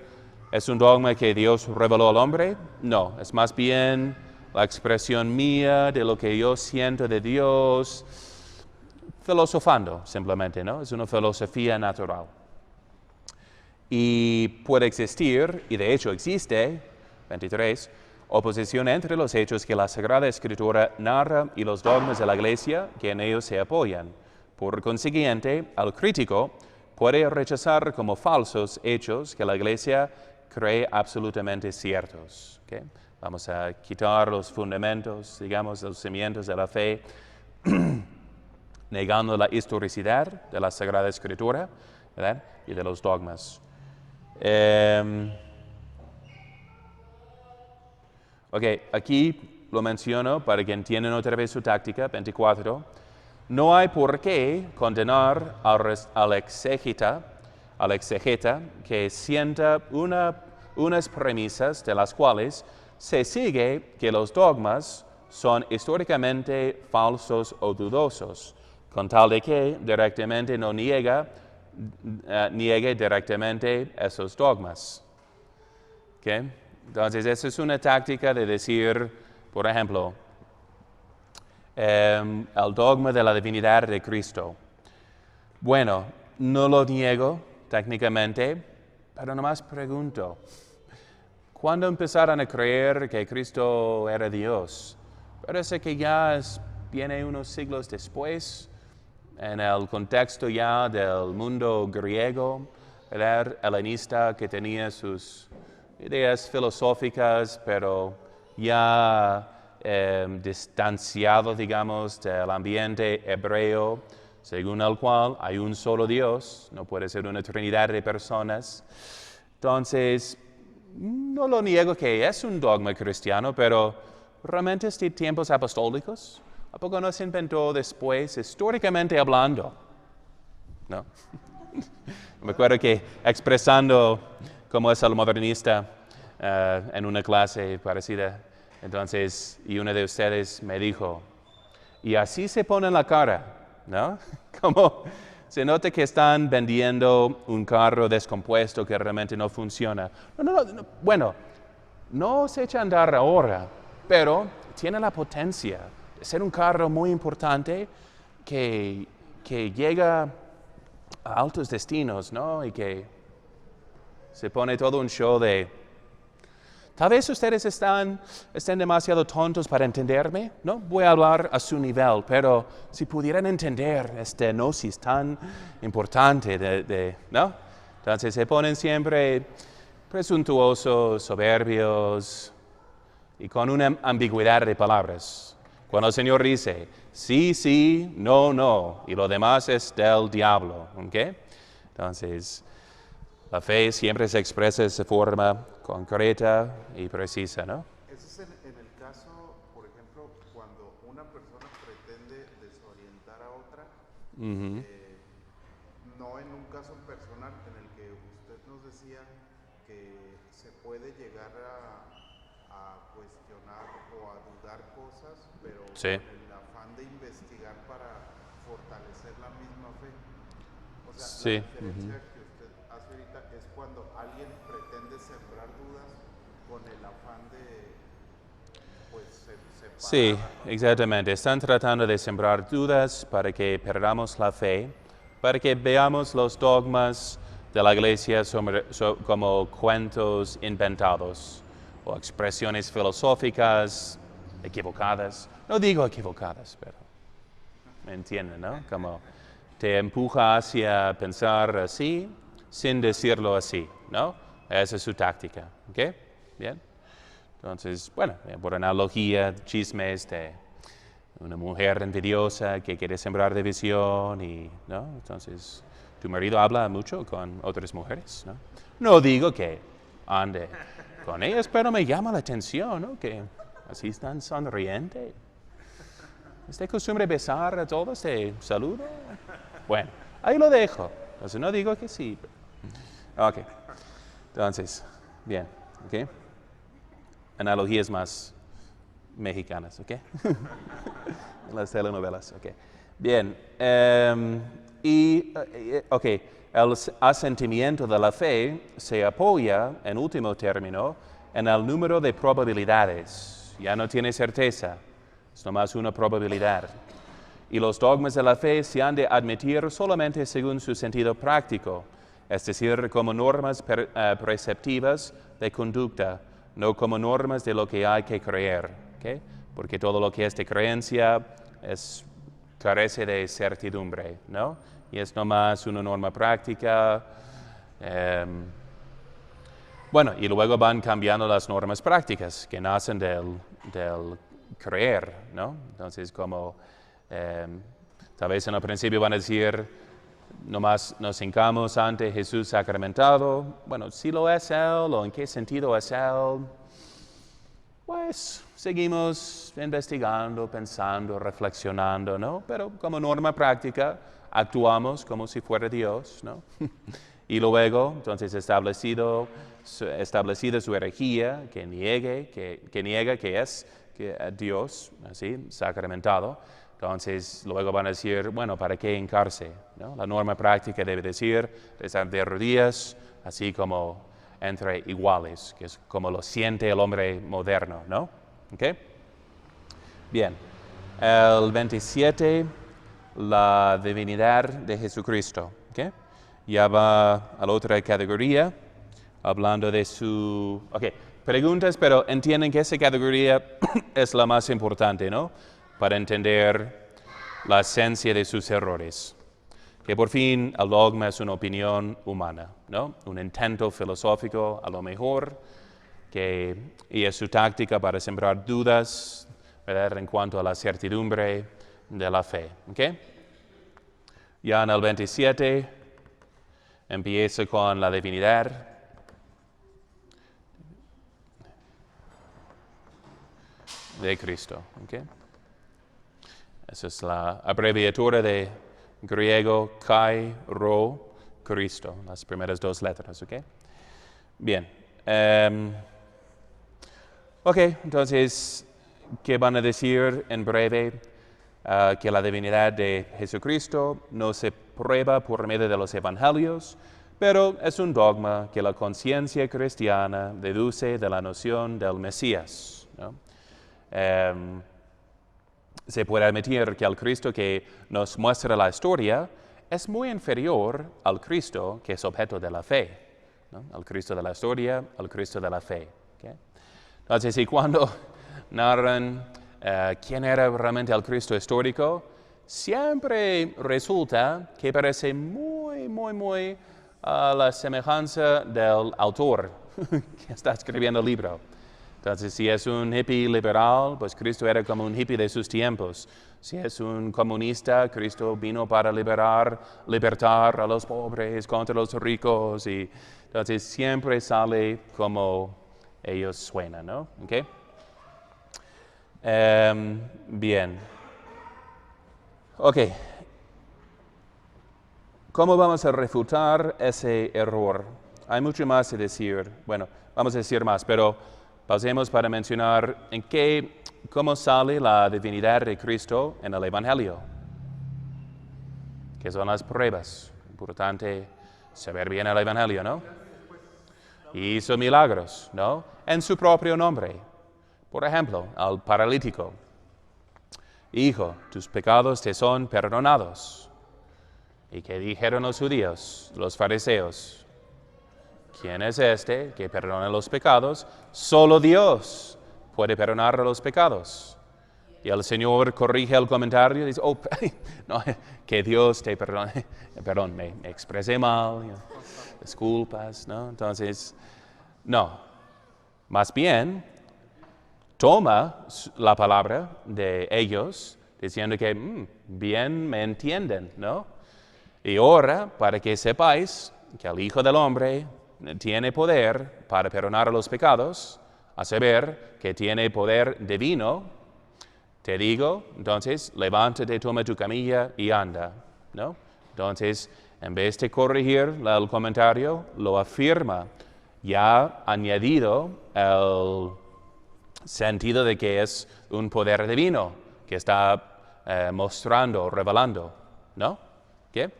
¿es un dogma que Dios reveló al hombre? No, es más bien la expresión mía de lo que yo siento de Dios, filosofando simplemente, ¿no? Es una filosofía natural. Y puede existir, y de hecho existe, 23, oposición entre los hechos que la Sagrada Escritura narra y los dogmas de la Iglesia que en ellos se apoyan. Por consiguiente, al crítico puede rechazar como falsos hechos que la Iglesia cree absolutamente ciertos. ¿Okay? Vamos a quitar los fundamentos, digamos, los cimientos de la fe, negando la historicidad de la Sagrada Escritura, ¿verdad? Y de los dogmas. Ok, aquí lo menciono para que entiendan otra vez su táctica, 24. No hay por qué condenar al exégeta que sienta unas premisas de las cuales se sigue que los dogmas son históricamente falsos o dudosos, con tal de que directamente no niegue directamente esos dogmas. ¿Okay? Entonces, esa es una táctica de decir, por ejemplo, el dogma de la divinidad de Cristo. Bueno, no lo niego técnicamente, pero nomás pregunto, ¿cuándo empezaron a creer que Cristo era Dios? Parece que ya viene unos siglos después, en el contexto ya del mundo griego, ¿verdad? Helenista, que tenía sus ideas filosóficas, pero ya distanciado, digamos, del ambiente hebreo, según el cual hay un solo Dios, no puede ser una trinidad de personas. Entonces, no lo niego que es un dogma cristiano, pero realmente es de tiempos apostólicos. ¿A poco no se inventó después, históricamente hablando? No. Me acuerdo que expresando cómo es el modernista en una clase parecida, entonces, y uno de ustedes me dijo, y así se pone la cara, ¿no? Como se nota que están vendiendo un carro descompuesto que realmente no funciona. No, bueno, no se echa a andar ahora, pero tiene la potencia de ser un carro muy importante que llega a altos destinos, ¿no? Y que se pone todo un show de... Tal vez ustedes estén demasiado tontos para entenderme, ¿no? Voy a hablar a su nivel, pero si pudieran entender esta gnosis tan importante, ¿no? Entonces se ponen siempre presuntuosos, soberbios y con una ambigüedad de palabras. Cuando el Señor dice, sí, sí, no, no, y lo demás es del diablo, ¿ok? Entonces, la fe siempre se expresa de esa forma concreta y precisa, ¿no? Eso es en el caso, por ejemplo, cuando una persona pretende desorientar a otra, no en un caso personal en el que usted nos decía que se puede llegar a cuestionar o a dudar cosas, pero Sí. con el afán de investigar para fortalecer la misma fe. O sea, Sí. la diferencia que usted hace ahorita es cuando alguien pretende sembrar dudas con el afán de, pues, separar. Sí, exactamente. Están tratando de sembrar dudas para que perdamos la fe, para que veamos los dogmas de la iglesia como cuentos inventados o expresiones filosóficas equivocadas. No digo equivocadas, pero me entienden, ¿no? Como te empuja hacia pensar así sin decirlo así, ¿no? Esa es su táctica, ¿ok? Bien. Entonces, bueno, por analogía, chismes de una mujer envidiosa que quiere sembrar división y, ¿no? Entonces, tu marido habla mucho con otras mujeres, ¿no? No digo que ande con ellas, pero me llama la atención, ¿no? Que así están sonrientes. ¿Es de costumbre besar a todos de saludo? Bueno, ahí lo dejo. Entonces, no digo que sí. Ok. Entonces, bien, ¿ok? Analogías más mexicanas, ¿ok? Las telenovelas, ¿ok? Bien, ok, el asentimiento de la fe se apoya, en último término, en el número de probabilidades. Ya no tiene certeza, es nomás una probabilidad. Y los dogmas de la fe se han de admitir solamente según su sentido práctico, es decir, como normas preceptivas de conducta, no como normas de lo que hay que creer, ¿okay? Porque todo lo que es de creencia carece de certidumbre, ¿no? Y es nomás una norma práctica. Bueno, y luego van cambiando las normas prácticas que nacen del creer, ¿no? Entonces, como tal vez en el principio van a decir, nomás nos hincamos ante Jesús sacramentado. Bueno, si lo es Él o en qué sentido es Él, pues seguimos investigando, pensando, reflexionando, ¿no? Pero como norma práctica actuamos como si fuera Dios, ¿no? Y luego, entonces, establecida su herejía, que niega que es Dios, así, sacramentado. Entonces, luego van a decir, bueno, ¿para qué hincarse? ¿No? La norma práctica debe decir, estar de rodillas, así como entre iguales, que es como lo siente el hombre moderno, ¿no? ¿Ok? Bien. El 27, la divinidad de Jesucristo, ¿ok? Ya va a la otra categoría, hablando de su... Ok, preguntas, pero entienden que esa categoría es la más importante, ¿no? Para entender la esencia de sus errores. Que por fin el dogma es una opinión humana, ¿no? Un intento filosófico a lo mejor, y es su táctica para sembrar dudas, ¿verdad? En cuanto a la certidumbre de la fe, ¿ok? Ya en el 27 empieza con la divinidad. De Cristo. ¿Okay? Esa es la abreviatura de griego kai, ro, Cristo, las primeras dos letras. ¿Okay? Bien. Entonces, ¿qué van a decir en breve? Que la divinidad de Jesucristo no se prueba por medio de los evangelios, pero es un dogma que la conciencia cristiana deduce de la noción del Mesías, ¿no? Se puede admitir que el Cristo que nos muestra la historia es muy inferior al Cristo que es objeto de la fe, ¿no? Al Cristo de la historia, al Cristo de la fe. ¿Okay? Entonces, y cuando narran quién era realmente el Cristo histórico, siempre resulta que parece muy a la semejanza del autor que está escribiendo el libro. Entonces, si es un hippie liberal, pues Cristo era como un hippie de sus tiempos. Si es un comunista, Cristo vino para libertar a los pobres contra los ricos. Y entonces siempre sale como ellos suenan, ¿no? ¿Okay? Bien. Ok. ¿Cómo vamos a refutar ese error? Hay mucho más que decir. Bueno, vamos a decir más, pero pausemos para mencionar cómo sale la divinidad de Cristo en el Evangelio. ¿Qué son las pruebas? Importante saber bien el Evangelio, ¿no? Hizo milagros, ¿no? En su propio nombre. Por ejemplo, al paralítico. Hijo, tus pecados te son perdonados. ¿Y qué dijeron los judíos, los fariseos? ¿Quién es este que perdona los pecados? Solo Dios puede perdonar los pecados. Y el Señor corrige el comentario y dice, no, que Dios te perdone. Perdón, me expresé mal, disculpas, ¿no? Entonces, no. Más bien, toma la palabra de ellos diciendo que bien me entienden, ¿no? Y ora para que sepáis que el Hijo del Hombre tiene poder para perdonar los pecados, a saber que tiene poder divino. Te digo, entonces, levántate, toma tu camilla y anda, ¿no? Entonces, en vez de corregir el comentario, lo afirma, ya añadido el sentido de que es un poder divino que está mostrando, revelando, ¿no? ¿Qué?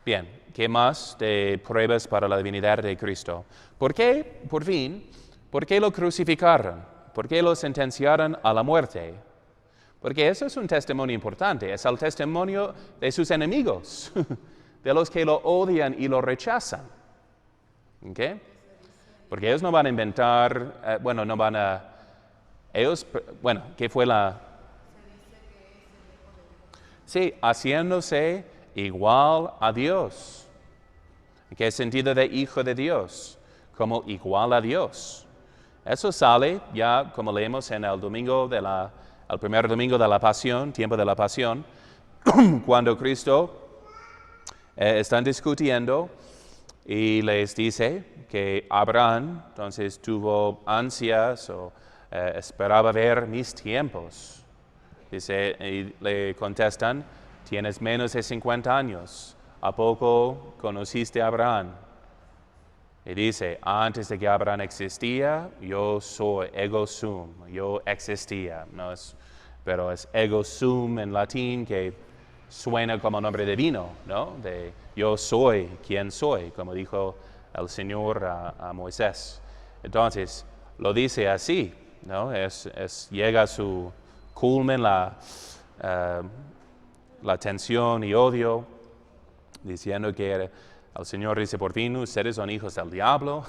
Bien, ¿qué más de pruebas para la divinidad de Cristo? ¿Por qué, por fin, por qué lo crucificaron? ¿Por qué lo sentenciaron a la muerte? Porque eso es un testimonio importante, es el testimonio de sus enemigos, de los que lo odian y lo rechazan. ¿Ok? Porque ellos no van a inventar, ¿qué fue la? Sí, haciéndose igual a Dios. ¿En qué sentido de hijo de Dios? Como igual a Dios. Eso sale ya, como leemos en el primer domingo de la Pasión, tiempo de la Pasión, cuando Cristo están discutiendo y les dice que Abraham entonces tuvo ansias o esperaba ver mis tiempos. Dice, y le contestan, tienes menos de 50 años, ¿a poco conociste a Abraham? Y dice, antes de que Abraham existía, yo soy, ego sum, yo existía, pero es ego sum en latín que suena como nombre divino, ¿no? De yo soy quien soy, como dijo el Señor a Moisés. Entonces, lo dice así, ¿no? Llega a su culmen la tensión y odio, diciendo que el Señor dice, por fin ustedes son hijos del diablo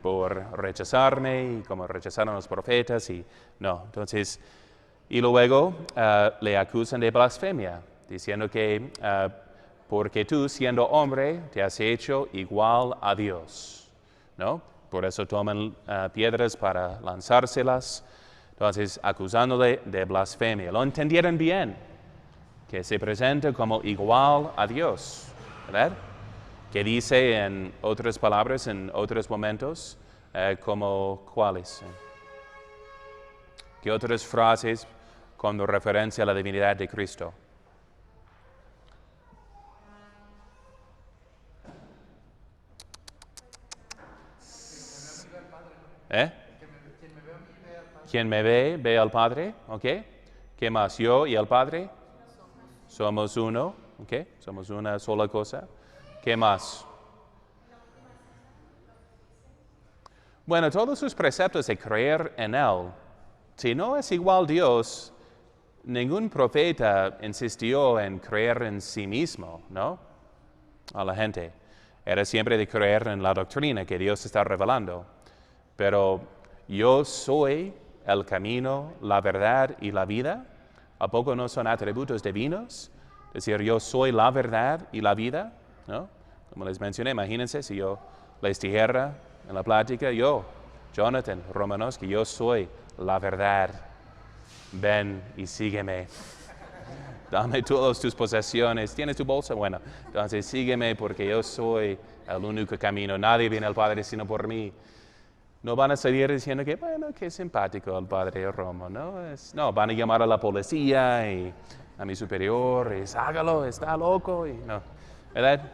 por rechazarme y como rechazaron a los profetas y no. Entonces, y luego le acusan de blasfemia, diciendo que porque tú siendo hombre te has hecho igual a Dios, ¿no? Por eso toman piedras para lanzárselas. Entonces, acusándole de blasfemia. Lo entendieron bien. que se presenta como igual a Dios, ¿verdad? Que dice en otras palabras, en otros momentos, como cuáles. ¿Qué otras frases con referencia a la divinidad de Cristo? ¿Eh? Quien me ve, ve al Padre, ¿ok? ¿Qué más? Yo y el Padre somos uno, ¿ok? Somos una sola cosa. ¿Qué más? Bueno, todos sus preceptos de creer en Él. Si no es igual Dios, ningún profeta insistió en creer en sí mismo, ¿no? A la gente. Era siempre de creer en la doctrina que Dios está revelando. Pero yo soy el camino, la verdad y la vida. ¿A poco no son atributos divinos? Es decir, yo soy la verdad y la vida, ¿no? Como les mencioné, imagínense si yo les dijera en la plática, yo, Jonathan Romanowski, yo soy la verdad. Ven y sígueme. Dame todas tus posesiones. ¿Tienes tu bolsa? Bueno, entonces sígueme porque yo soy el único camino. Nadie viene al Padre sino por mí. No van a salir diciendo que, bueno, qué simpático el padre Romo, ¿no? No, van a llamar a la policía y a mi superior, y hágalo, está loco, y no, ¿verdad?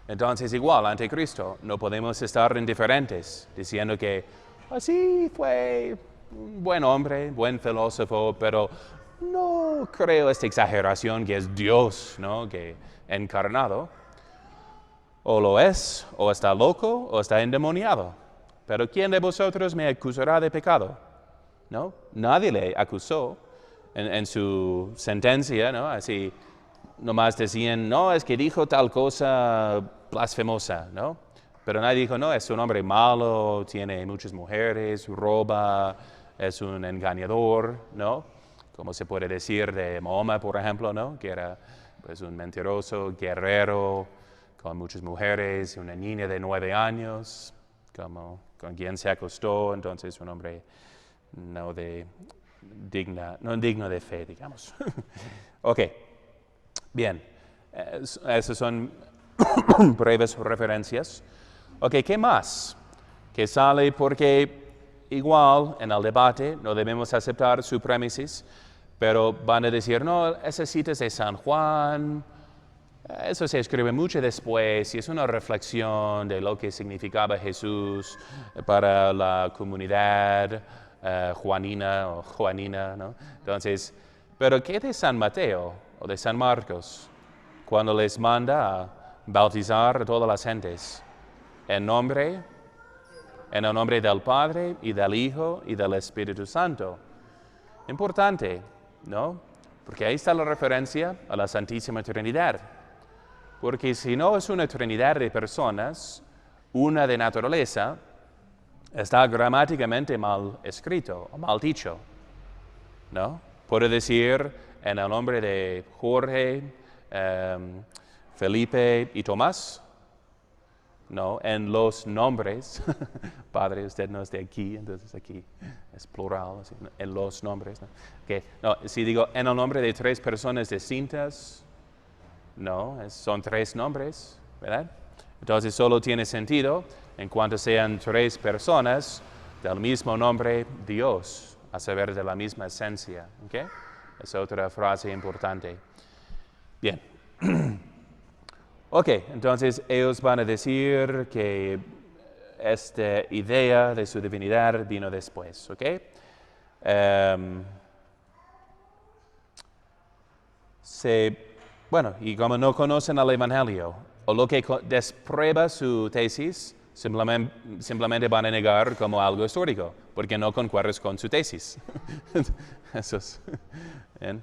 Entonces, igual, ante Cristo, no podemos estar indiferentes, diciendo que, así fue un buen hombre, buen filósofo, pero no creo esta exageración que es Dios, ¿no? Que encarnado, o lo es, o está loco, o está endemoniado. Pero ¿quién de vosotros me acusará de pecado? ¿No? Nadie le acusó en su sentencia, ¿no? Así, nomás decían, no, es que dijo tal cosa blasfemosa, ¿no? Pero nadie dijo, no, es un hombre malo, tiene muchas mujeres, roba, es un engañador, ¿no? Como se puede decir de Mahoma, por ejemplo, ¿no? Que era pues un mentiroso, guerrero, con muchas mujeres, una niña de 9 años, como con quien se acostó, entonces un hombre no digno de fe, digamos. Ok, bien, esas son breves referencias. Ok, ¿qué más? Que sale porque igual en el debate no debemos aceptar su premises, pero van a decir, no, esas citas de San Juan, eso se escribe mucho después y es una reflexión de lo que significaba Jesús para la comunidad juanina o juanina, ¿no? Entonces, pero ¿qué de San Mateo o de San Marcos cuando les manda a bautizar a todas las gentes en el nombre del Padre y del Hijo y del Espíritu Santo? Importante, ¿no? Porque ahí está la referencia a la Santísima Trinidad. Porque si no es una trinidad de personas, una de naturaleza, está gramáticamente mal escrito o mal dicho, ¿no? Puedo decir en el nombre de Jorge, Felipe y Tomás, ¿no? En los nombres, Padre, usted no es de aquí, entonces aquí es plural, así, ¿no? En los nombres, ¿no? Okay. No, si digo en el nombre de 3 personas distintas, no, son 3 nombres, ¿verdad? Entonces solo tiene sentido en cuanto sean 3 personas del mismo nombre, Dios, a saber, de la misma esencia, ¿ok? Es otra frase importante. Bien. Ok, entonces ellos van a decir que esta idea de su divinidad vino después, ¿ok? Bueno, y como no conocen el Evangelio, o lo que desprueba su tesis, simplemente van a negar como algo histórico, porque no concuerdas con su tesis. Eso es. ¿Bien?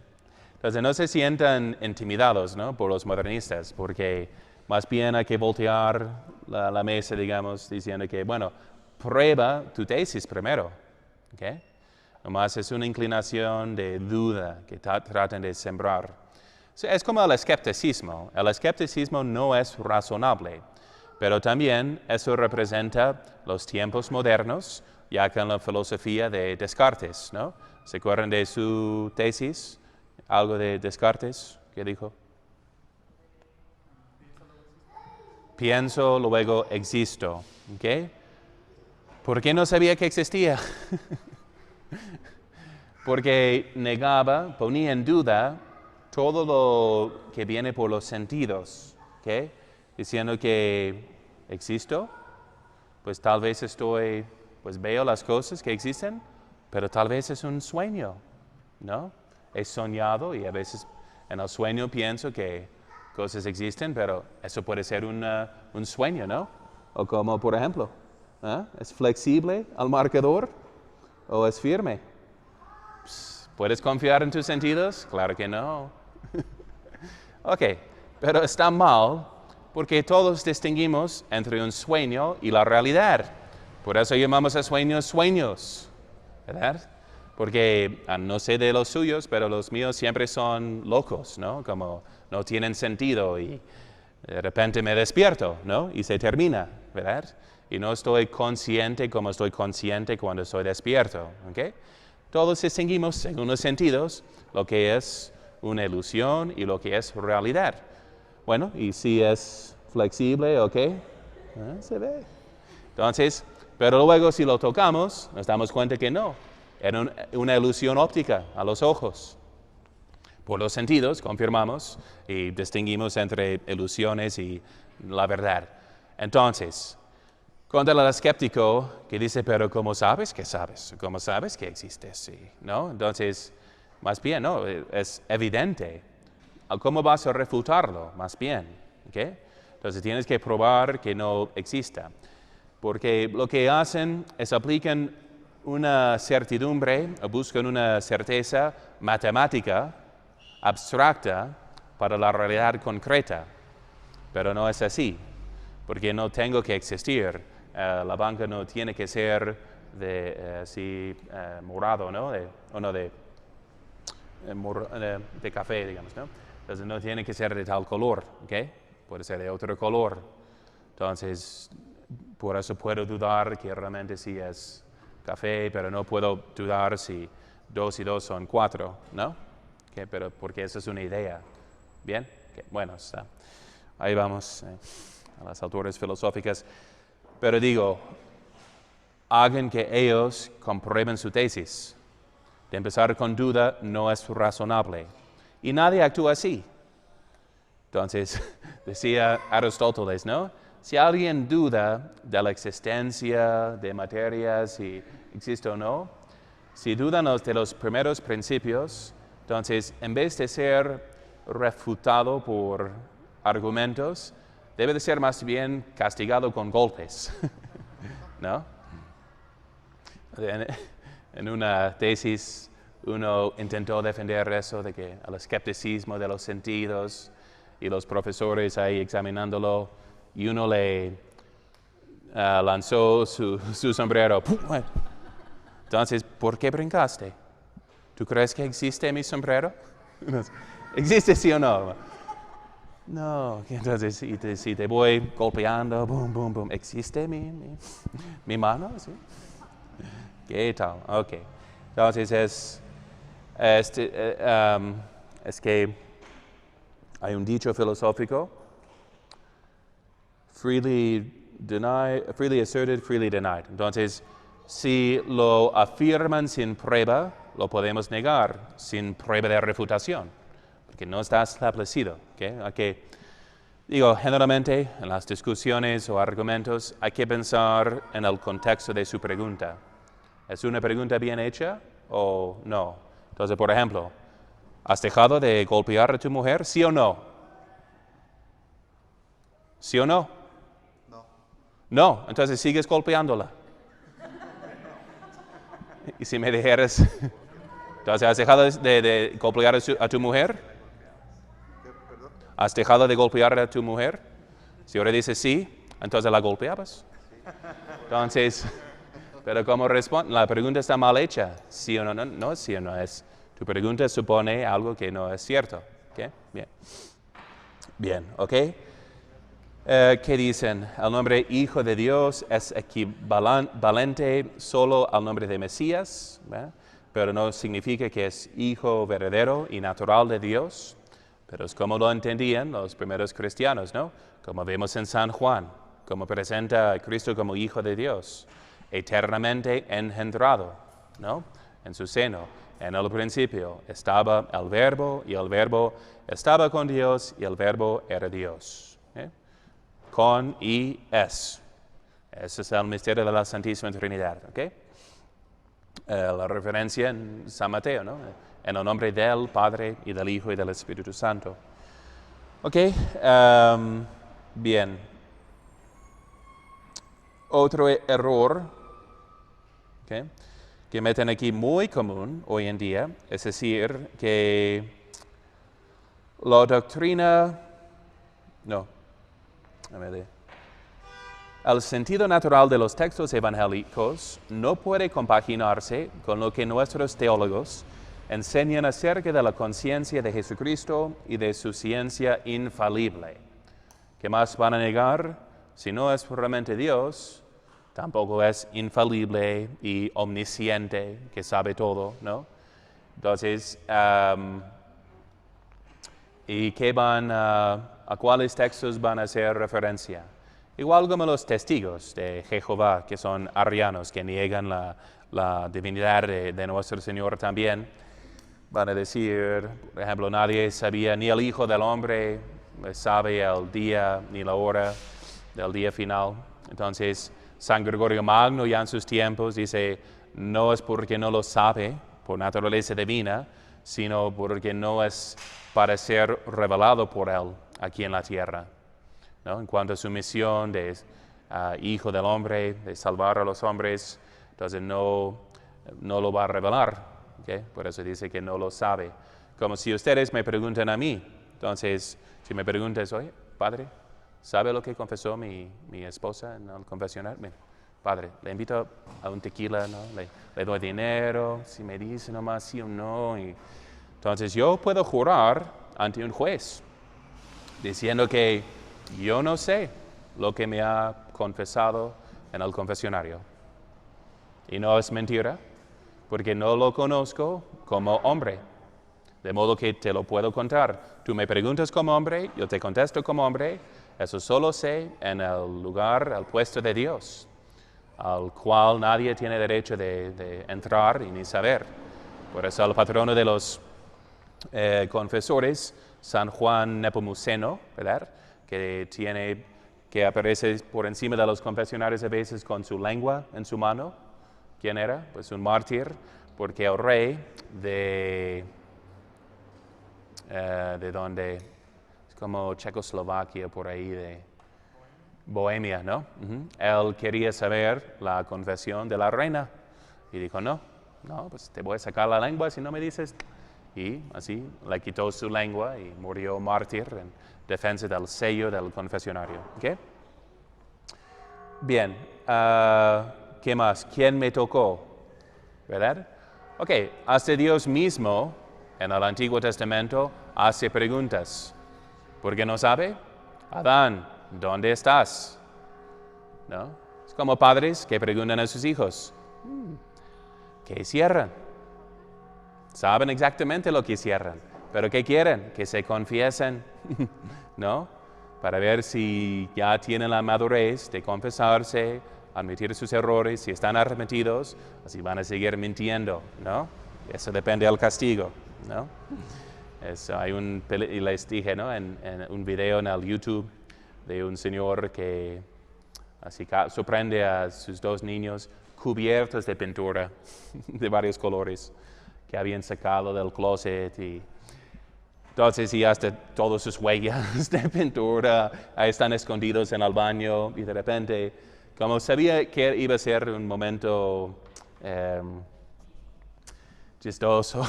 Entonces no se sientan intimidados, ¿no? Por los modernistas, porque más bien hay que voltear la mesa, digamos, diciendo que, bueno, prueba tu tesis primero, ¿ok? Nomás es una inclinación de duda que tratan de sembrar. Es como el escepticismo. El escepticismo no es razonable, pero también eso representa los tiempos modernos, ya que en la filosofía de Descartes, ¿no? ¿Se acuerdan de su tesis? Algo de Descartes, ¿qué dijo? Pienso, luego existo. ¿Ok? ¿Por qué no sabía que existía? Porque negaba, ponía en duda todo lo que viene por los sentidos. ¿Ok? Diciendo que existo, pues tal vez pues veo las cosas que existen, pero tal vez es un sueño, ¿no? He soñado y a veces en el sueño pienso que cosas existen, pero eso puede ser un sueño, ¿no? O como, por ejemplo, ¿es flexible al marcador o es firme? ¿Puedes confiar en tus sentidos? Claro que no. Ok, pero está mal porque todos distinguimos entre un sueño y la realidad. Por eso llamamos a sueños sueños, ¿verdad? Porque no sé de los suyos, pero los míos siempre son locos, ¿no? Como no tienen sentido y de repente me despierto, ¿no? Y se termina, ¿verdad? Y no estoy consciente como estoy consciente cuando estoy despierto, ¿ok? Todos distinguimos, según los sentidos, lo que es una ilusión y lo que es realidad. Bueno, y si es flexible, ¿ok? Se ve. Entonces, pero luego si lo tocamos, nos damos cuenta que no. Era una ilusión óptica a los ojos. Por los sentidos, confirmamos y distinguimos entre ilusiones y la verdad. Entonces, contra el escéptico que dice, pero ¿cómo sabes que sabes? ¿Cómo sabes que existe? Sí, ¿no? Entonces, más bien, no, es evidente. ¿Cómo vas a refutarlo? Más bien, ¿ok? Entonces tienes que probar que no exista. Porque lo que hacen es aplican una certidumbre, o buscan una certeza matemática, abstracta, para la realidad concreta. Pero no es así, porque no tengo que existir. La banca no tiene que ser de morado, ¿no? De café, digamos, ¿no? Entonces no tiene que ser de tal color, ¿ok? Puede ser de otro color. Entonces, por eso puedo dudar que realmente sí es café, pero no puedo dudar si 2 y 2 son 4, ¿no? ¿Okay? Pero porque esa es una idea. ¿Bien? Okay. Bueno, ahí vamos a las autores filosóficas. Pero digo, hagan que ellos comprueben su tesis. De empezar con duda no es razonable. Y nadie actúa así. Entonces, decía Aristóteles, ¿no? Si alguien duda de la existencia de materia, si existe o no, si dudan de los primeros principios, entonces, en vez de ser refutado por argumentos, debe de ser más bien castigado con golpes, ¿no? En una tesis uno intentó defender eso de que el escepticismo de los sentidos y los profesores ahí examinándolo y uno le lanzó su sombrero. Entonces, ¿por qué brincaste? ¿Tú crees que existe mi sombrero? ¿Existe sí o no? No, entonces si te voy golpeando, boom, boom, boom, ¿existe mi mano? ¿Sí? ¿Qué tal? Ok. Entonces es que hay un dicho filosófico, freely asserted, freely denied. Entonces, si lo afirman sin prueba, lo podemos negar sin prueba de refutación, porque no está establecido. ¿Okay? Digo, generalmente en las discusiones o argumentos hay que pensar en el contexto de su pregunta. ¿Es una pregunta bien hecha o no? Entonces, por ejemplo, ¿has dejado de golpear a tu mujer? ¿Sí o no? ¿Sí o no? No. No, entonces sigues golpeándola. Y si me dijeras, entonces, ¿has dejado de golpear a tu mujer? ¿Qué, perdón? ¿Has dejado de golpear a tu mujer? Si ahora dices sí, entonces la golpeabas. Entonces, pero ¿cómo responde? La pregunta está mal hecha. ¿Sí o no? No es sí o no es. Tu pregunta supone algo que no es cierto. ¿Okay? Bien. Bien, ¿ok? ¿Qué dicen? El nombre Hijo de Dios es equivalente solo al nombre de Mesías. ¿verdad? pero no significa que es hijo verdadero y natural de Dios, pero es como lo entendían los primeros cristianos, ¿no? Como vemos en San Juan, como presenta a Cristo como hijo de Dios, eternamente engendrado, ¿no? En su seno. En el principio estaba el Verbo, y el Verbo estaba con Dios, y el Verbo era Dios. Con y es. Ese es el misterio de la Santísima Trinidad, ¿ok? La referencia en San Mateo, ¿no? En el nombre del Padre, y del Hijo, y del Espíritu Santo. Ok, bien. Otro error, ¿ok?, que meten aquí muy común hoy en día, es decir, que la doctrina, el sentido natural de los textos evangélicos no puede compaginarse con lo que nuestros teólogos enseñan acerca de la conciencia de Jesucristo y de su ciencia infalible. ¿Qué más van a negar? Si no es puramente Dios, tampoco es infalible y omnisciente, que sabe todo, ¿no? Entonces, ¿y qué a cuáles textos van a hacer referencia? Igual como los testigos de Jehová, que son arrianos, que niegan la divinidad de nuestro Señor también, van a decir, por ejemplo, nadie sabía, ni el Hijo del Hombre sabe el día ni la hora del día final. Entonces, San Gregorio Magno ya en sus tiempos dice, no es porque no lo sabe por naturaleza divina, sino porque no es para ser revelado por él aquí en la tierra, ¿no? En cuanto a su misión de Hijo del Hombre, de salvar a los hombres, entonces no lo va a revelar, ¿okay? Por eso dice que no lo sabe. Como si ustedes me preguntan a mí, entonces si me preguntas, oye, Padre, ¿sabe lo que confesó mi esposa en el confesionario? Padre, le invito a un tequila, ¿no? Le doy dinero, si me dice nomás sí o no. Entonces yo puedo jurar ante un juez, diciendo que yo no sé lo que me ha confesado en el confesionario. Y no es mentira, porque no lo conozco como hombre. De modo que te lo puedo contar. Tú me preguntas como hombre, yo te contesto como hombre. Eso solo sé en el lugar, el puesto de Dios, al cual nadie tiene derecho de entrar y ni saber. Por eso el patrono de los confesores, San Juan Nepomuceno, ¿verdad?, que aparece por encima de los confesionarios a veces con su lengua en su mano. ¿Quién era? Pues un mártir, porque el rey de donde, es como Checoslovaquia, por ahí, de Bohemia, ¿no? Él quería saber la confesión de la reina y dijo, no, pues te voy a sacar la lengua si no me dices. Y así le quitó su lengua y murió mártir en defensa del sello del confesionario. ¿Okay? Bien, ¿qué más? ¿Quién me tocó? ¿Verdad? Ok, hasta Dios mismo en el Antiguo Testamento hace preguntas. ¿Por qué no sabe? Adán, ¿dónde estás? ¿No? Es como padres que preguntan a sus hijos, ¿qué cierran? Saben exactamente lo que cierran, pero ¿qué quieren? Que se confiesen, ¿no? Para ver si ya tienen la madurez de confesarse, admitir sus errores, si están arrepentidos, o si van a seguir mintiendo, ¿no? Eso depende del castigo, ¿no? Y les dije, ¿no?, en un video en el YouTube de un señor que así sorprende a sus dos niños cubiertos de pintura de varios colores que habían sacado del closet y entonces y hasta todas sus huellas de pintura ahí están escondidos en el baño y de repente, como sabía que iba a ser un momento chistoso,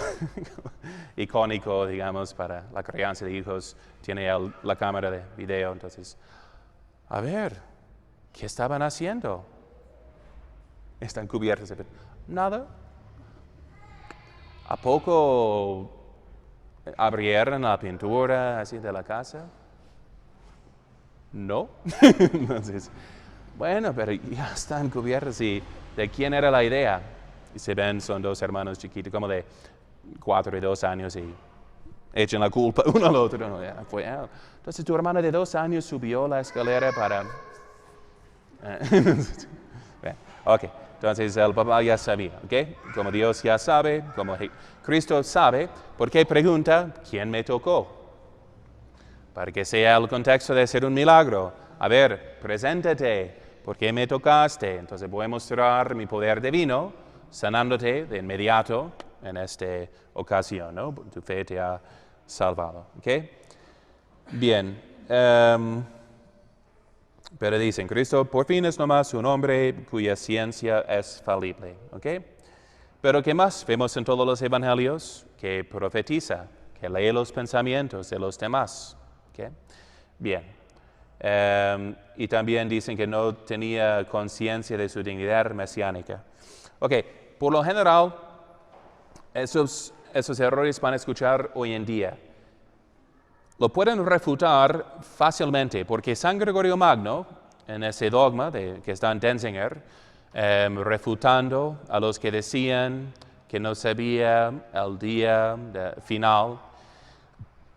icónico, digamos, para la crianza de hijos, tiene la cámara de video, entonces, a ver, ¿qué estaban haciendo? Están cubiertos de pintura. Nada. ¿A poco abrieron la pintura así de la casa? No. Entonces, bueno, pero ya están cubiertos. ¿Y de quién era la idea? Y se ven, son dos hermanos chiquitos, como de 4 y 2 años, y echan la culpa uno al otro. No, ya fue él. Entonces tu hermano de 2 años subió la escalera para... Ok, entonces el papá ya sabía, ¿ok? Como Dios ya sabe, como Cristo sabe, ¿por qué pregunta quién me tocó? Para que sea el contexto de ser un milagro. A ver, preséntate, ¿por qué me tocaste? Entonces voy a mostrar mi poder divino, sanándote de inmediato en esta ocasión, ¿no? Tu fe te ha salvado, ¿ok? Bien. Pero dicen, Cristo por fin es nomás un hombre cuya ciencia es falible, ¿ok? Pero ¿qué más? Vemos en todos los evangelios que profetiza, que lee los pensamientos de los demás, ¿ok? Bien. Y también dicen que no tenía conciencia de su dignidad mesiánica. Ok, por lo general, esos errores van a escuchar hoy en día. Lo pueden refutar fácilmente, porque San Gregorio Magno, en ese dogma que está en Denzinger, refutando a los que decían que no sabía el día final,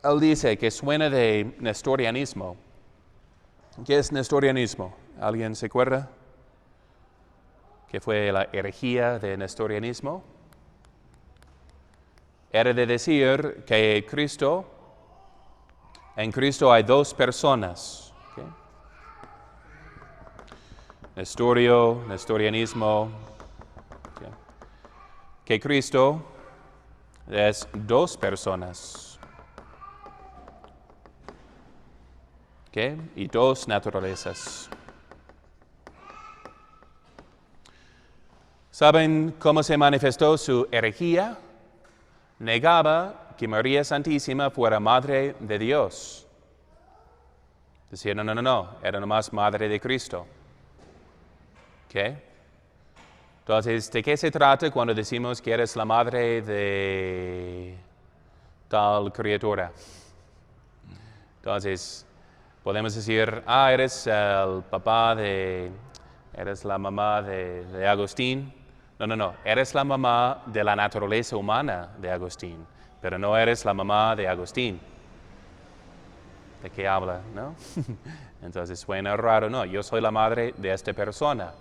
él dice que suena de nestorianismo. ¿Qué es nestorianismo? ¿Alguien se acuerda? ¿Qué fue la herejía de nestorianismo? Era de decir que en Cristo hay 2 personas. ¿Okay? Nestorianismo. ¿Okay? Que Cristo es 2 personas. ¿Okay? Y 2 naturalezas. ¿Saben cómo se manifestó su herejía? Negaba que María Santísima fuera Madre de Dios. Decía, no, era nomás Madre de Cristo. ¿Ok? Entonces, ¿de qué se trata cuando decimos que eres la madre de tal criatura? Entonces, podemos decir, eres el papá eres la mamá de Agustín. No, eres la mamá de la naturaleza humana de Agustín, pero no eres la mamá de Agustín. ¿De qué habla, no? Entonces suena raro, no, yo soy la madre de esta persona.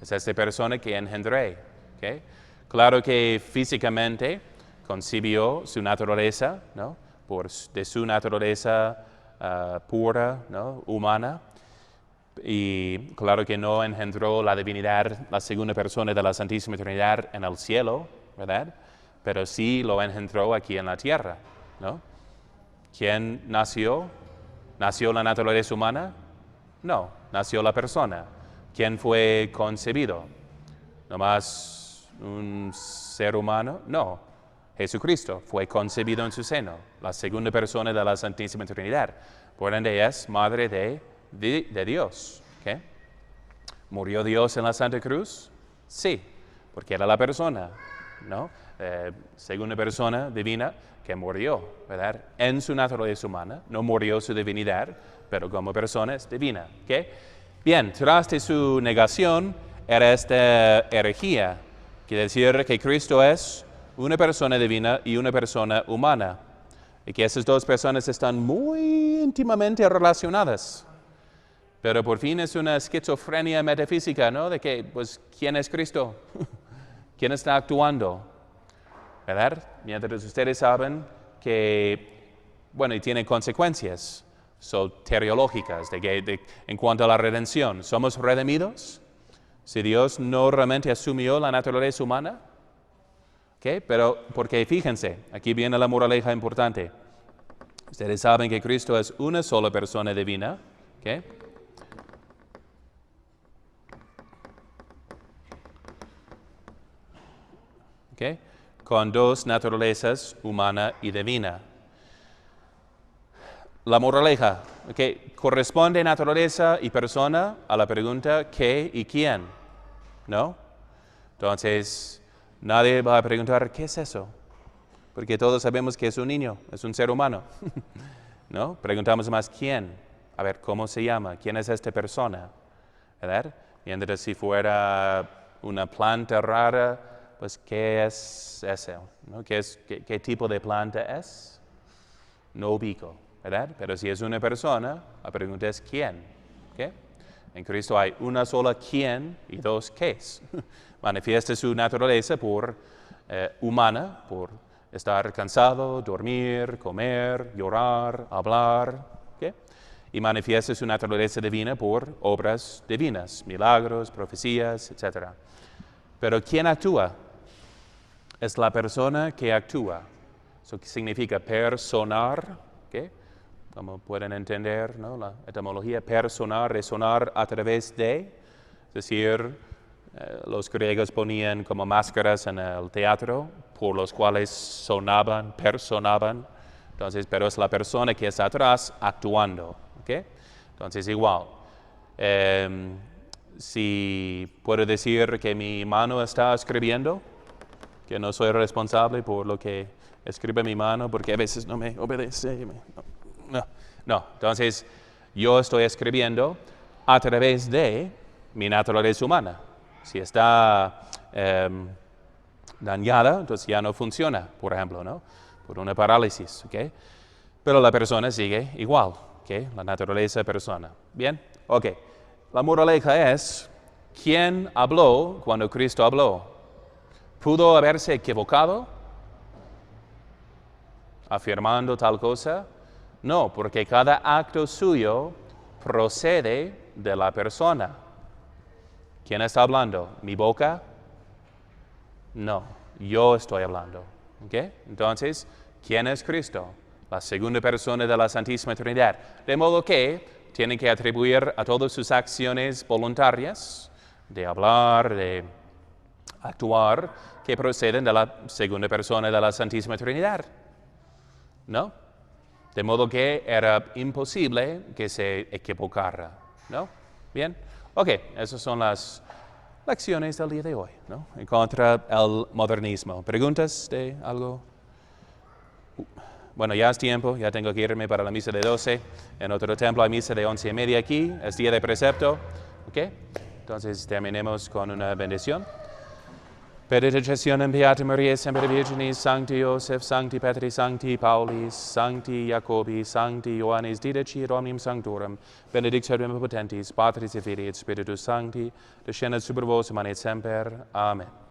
Es esta persona que engendré. ¿Okay? Claro que físicamente concibió su naturaleza, ¿no? De su naturaleza pura, ¿no? Humana. Y claro que no engendró la divinidad, la segunda persona de la Santísima Trinidad en el cielo, ¿verdad? Pero sí lo engendró aquí en la tierra, ¿no? ¿Quién nació? ¿Nació la naturaleza humana? No, nació la persona. ¿Quién fue concebido? ¿Nomás un ser humano? No, Jesucristo fue concebido en su seno, la segunda persona de la Santísima Trinidad. Por ende es Madre de Dios. ¿Okay? ¿Murió Dios en la Santa Cruz? Sí, porque era la persona, ¿no? Segunda persona divina que murió, ¿verdad? En su naturaleza humana, no murió su divinidad, pero como persona es divina. ¿Okay? Bien, tras de su negación era esta herejía, quiere decir que Cristo es una persona divina y una persona humana, y que esas 2 personas están muy íntimamente relacionadas. Pero por fin es una esquizofrenia metafísica, ¿no? De que, pues, ¿quién es Cristo? ¿Quién está actuando? ¿Verdad? Mientras ustedes saben que, bueno, y tiene consecuencias soteriológicas en cuanto a la redención. ¿Somos redimidos? Si Dios no realmente asumió la naturaleza humana. ¿Okay? Pero, porque fíjense, aquí viene la moraleja importante. Ustedes saben que Cristo es una sola persona divina. ¿Okay? ¿Okay? Con 2 naturalezas, humana y divina. La moraleja, ¿okay? Corresponde naturaleza y persona a la pregunta ¿qué y quién? ¿No? Entonces, nadie va a preguntar ¿qué es eso? Porque todos sabemos que es un niño, es un ser humano. ¿No? Preguntamos más ¿quién? A ver, ¿cómo se llama? ¿Quién es esta persona? ¿Verdad? Mientras si fuera una planta rara, pues, ¿qué es ese? ¿No? ¿Qué tipo de planta es? No ubico, ¿verdad? Pero si es una persona, la pregunta es ¿quién? ¿Okay? En Cristo hay una sola quién y dos qués. Manifiesta su naturaleza humana, por estar cansado, dormir, comer, llorar, hablar. ¿Okay? Y manifiesta su naturaleza divina por obras divinas, milagros, profecías, etc. Pero ¿quién actúa? Es la persona que actúa. Eso significa personar, ¿okay? Como pueden entender, ¿no? La etimología, personar, resonar a través de, es decir, los griegos ponían como máscaras en el teatro por los cuales sonaban, personaban. Entonces, pero es la persona que está atrás actuando, ¿okay? Entonces, igual. Si puedo decir que mi mano está escribiendo, que no soy responsable por lo que escribe mi mano, porque a veces no me obedece. No. Entonces, yo estoy escribiendo a través de mi naturaleza humana. Si está dañada, entonces ya no funciona, por ejemplo, ¿no? Por una parálisis, ¿ok? Pero la persona sigue igual, ¿ok? La naturaleza persona. ¿Bien? Ok. La moraleja es, ¿quién habló cuando Cristo habló? ¿Pudo haberse equivocado afirmando tal cosa? No, porque cada acto suyo procede de la persona. ¿Quién está hablando? ¿Mi boca? No, yo estoy hablando. ¿Okay? Entonces, ¿quién es Cristo? La segunda persona de la Santísima Trinidad. De modo que tienen que atribuir a todas sus acciones voluntarias, de hablar, de actuar, que proceden de la segunda persona de la Santísima Trinidad. ¿No? De modo que era imposible que se equivocara. ¿No? ¿Bien? Ok, esas son las lecciones del día de hoy, ¿no? En contra del modernismo. ¿Preguntas de algo? Bueno, ya es tiempo, ya tengo que irme para la misa de 12. En otro templo hay misa de 11:30 aquí, es día de precepto. ¿Ok? Entonces terminemos con una bendición. Benedictionem Beata Maria, Semper Virginis, Sancti Joseph, Sancti Petri, Sancti Paulis, Sancti Jacobi, Sancti Ioannis Didaci, et omnium sanctorum, benedictionem omnipotentis, Patris et Filii et Spiritus Sancti, descendat super vos, et semper. Amen.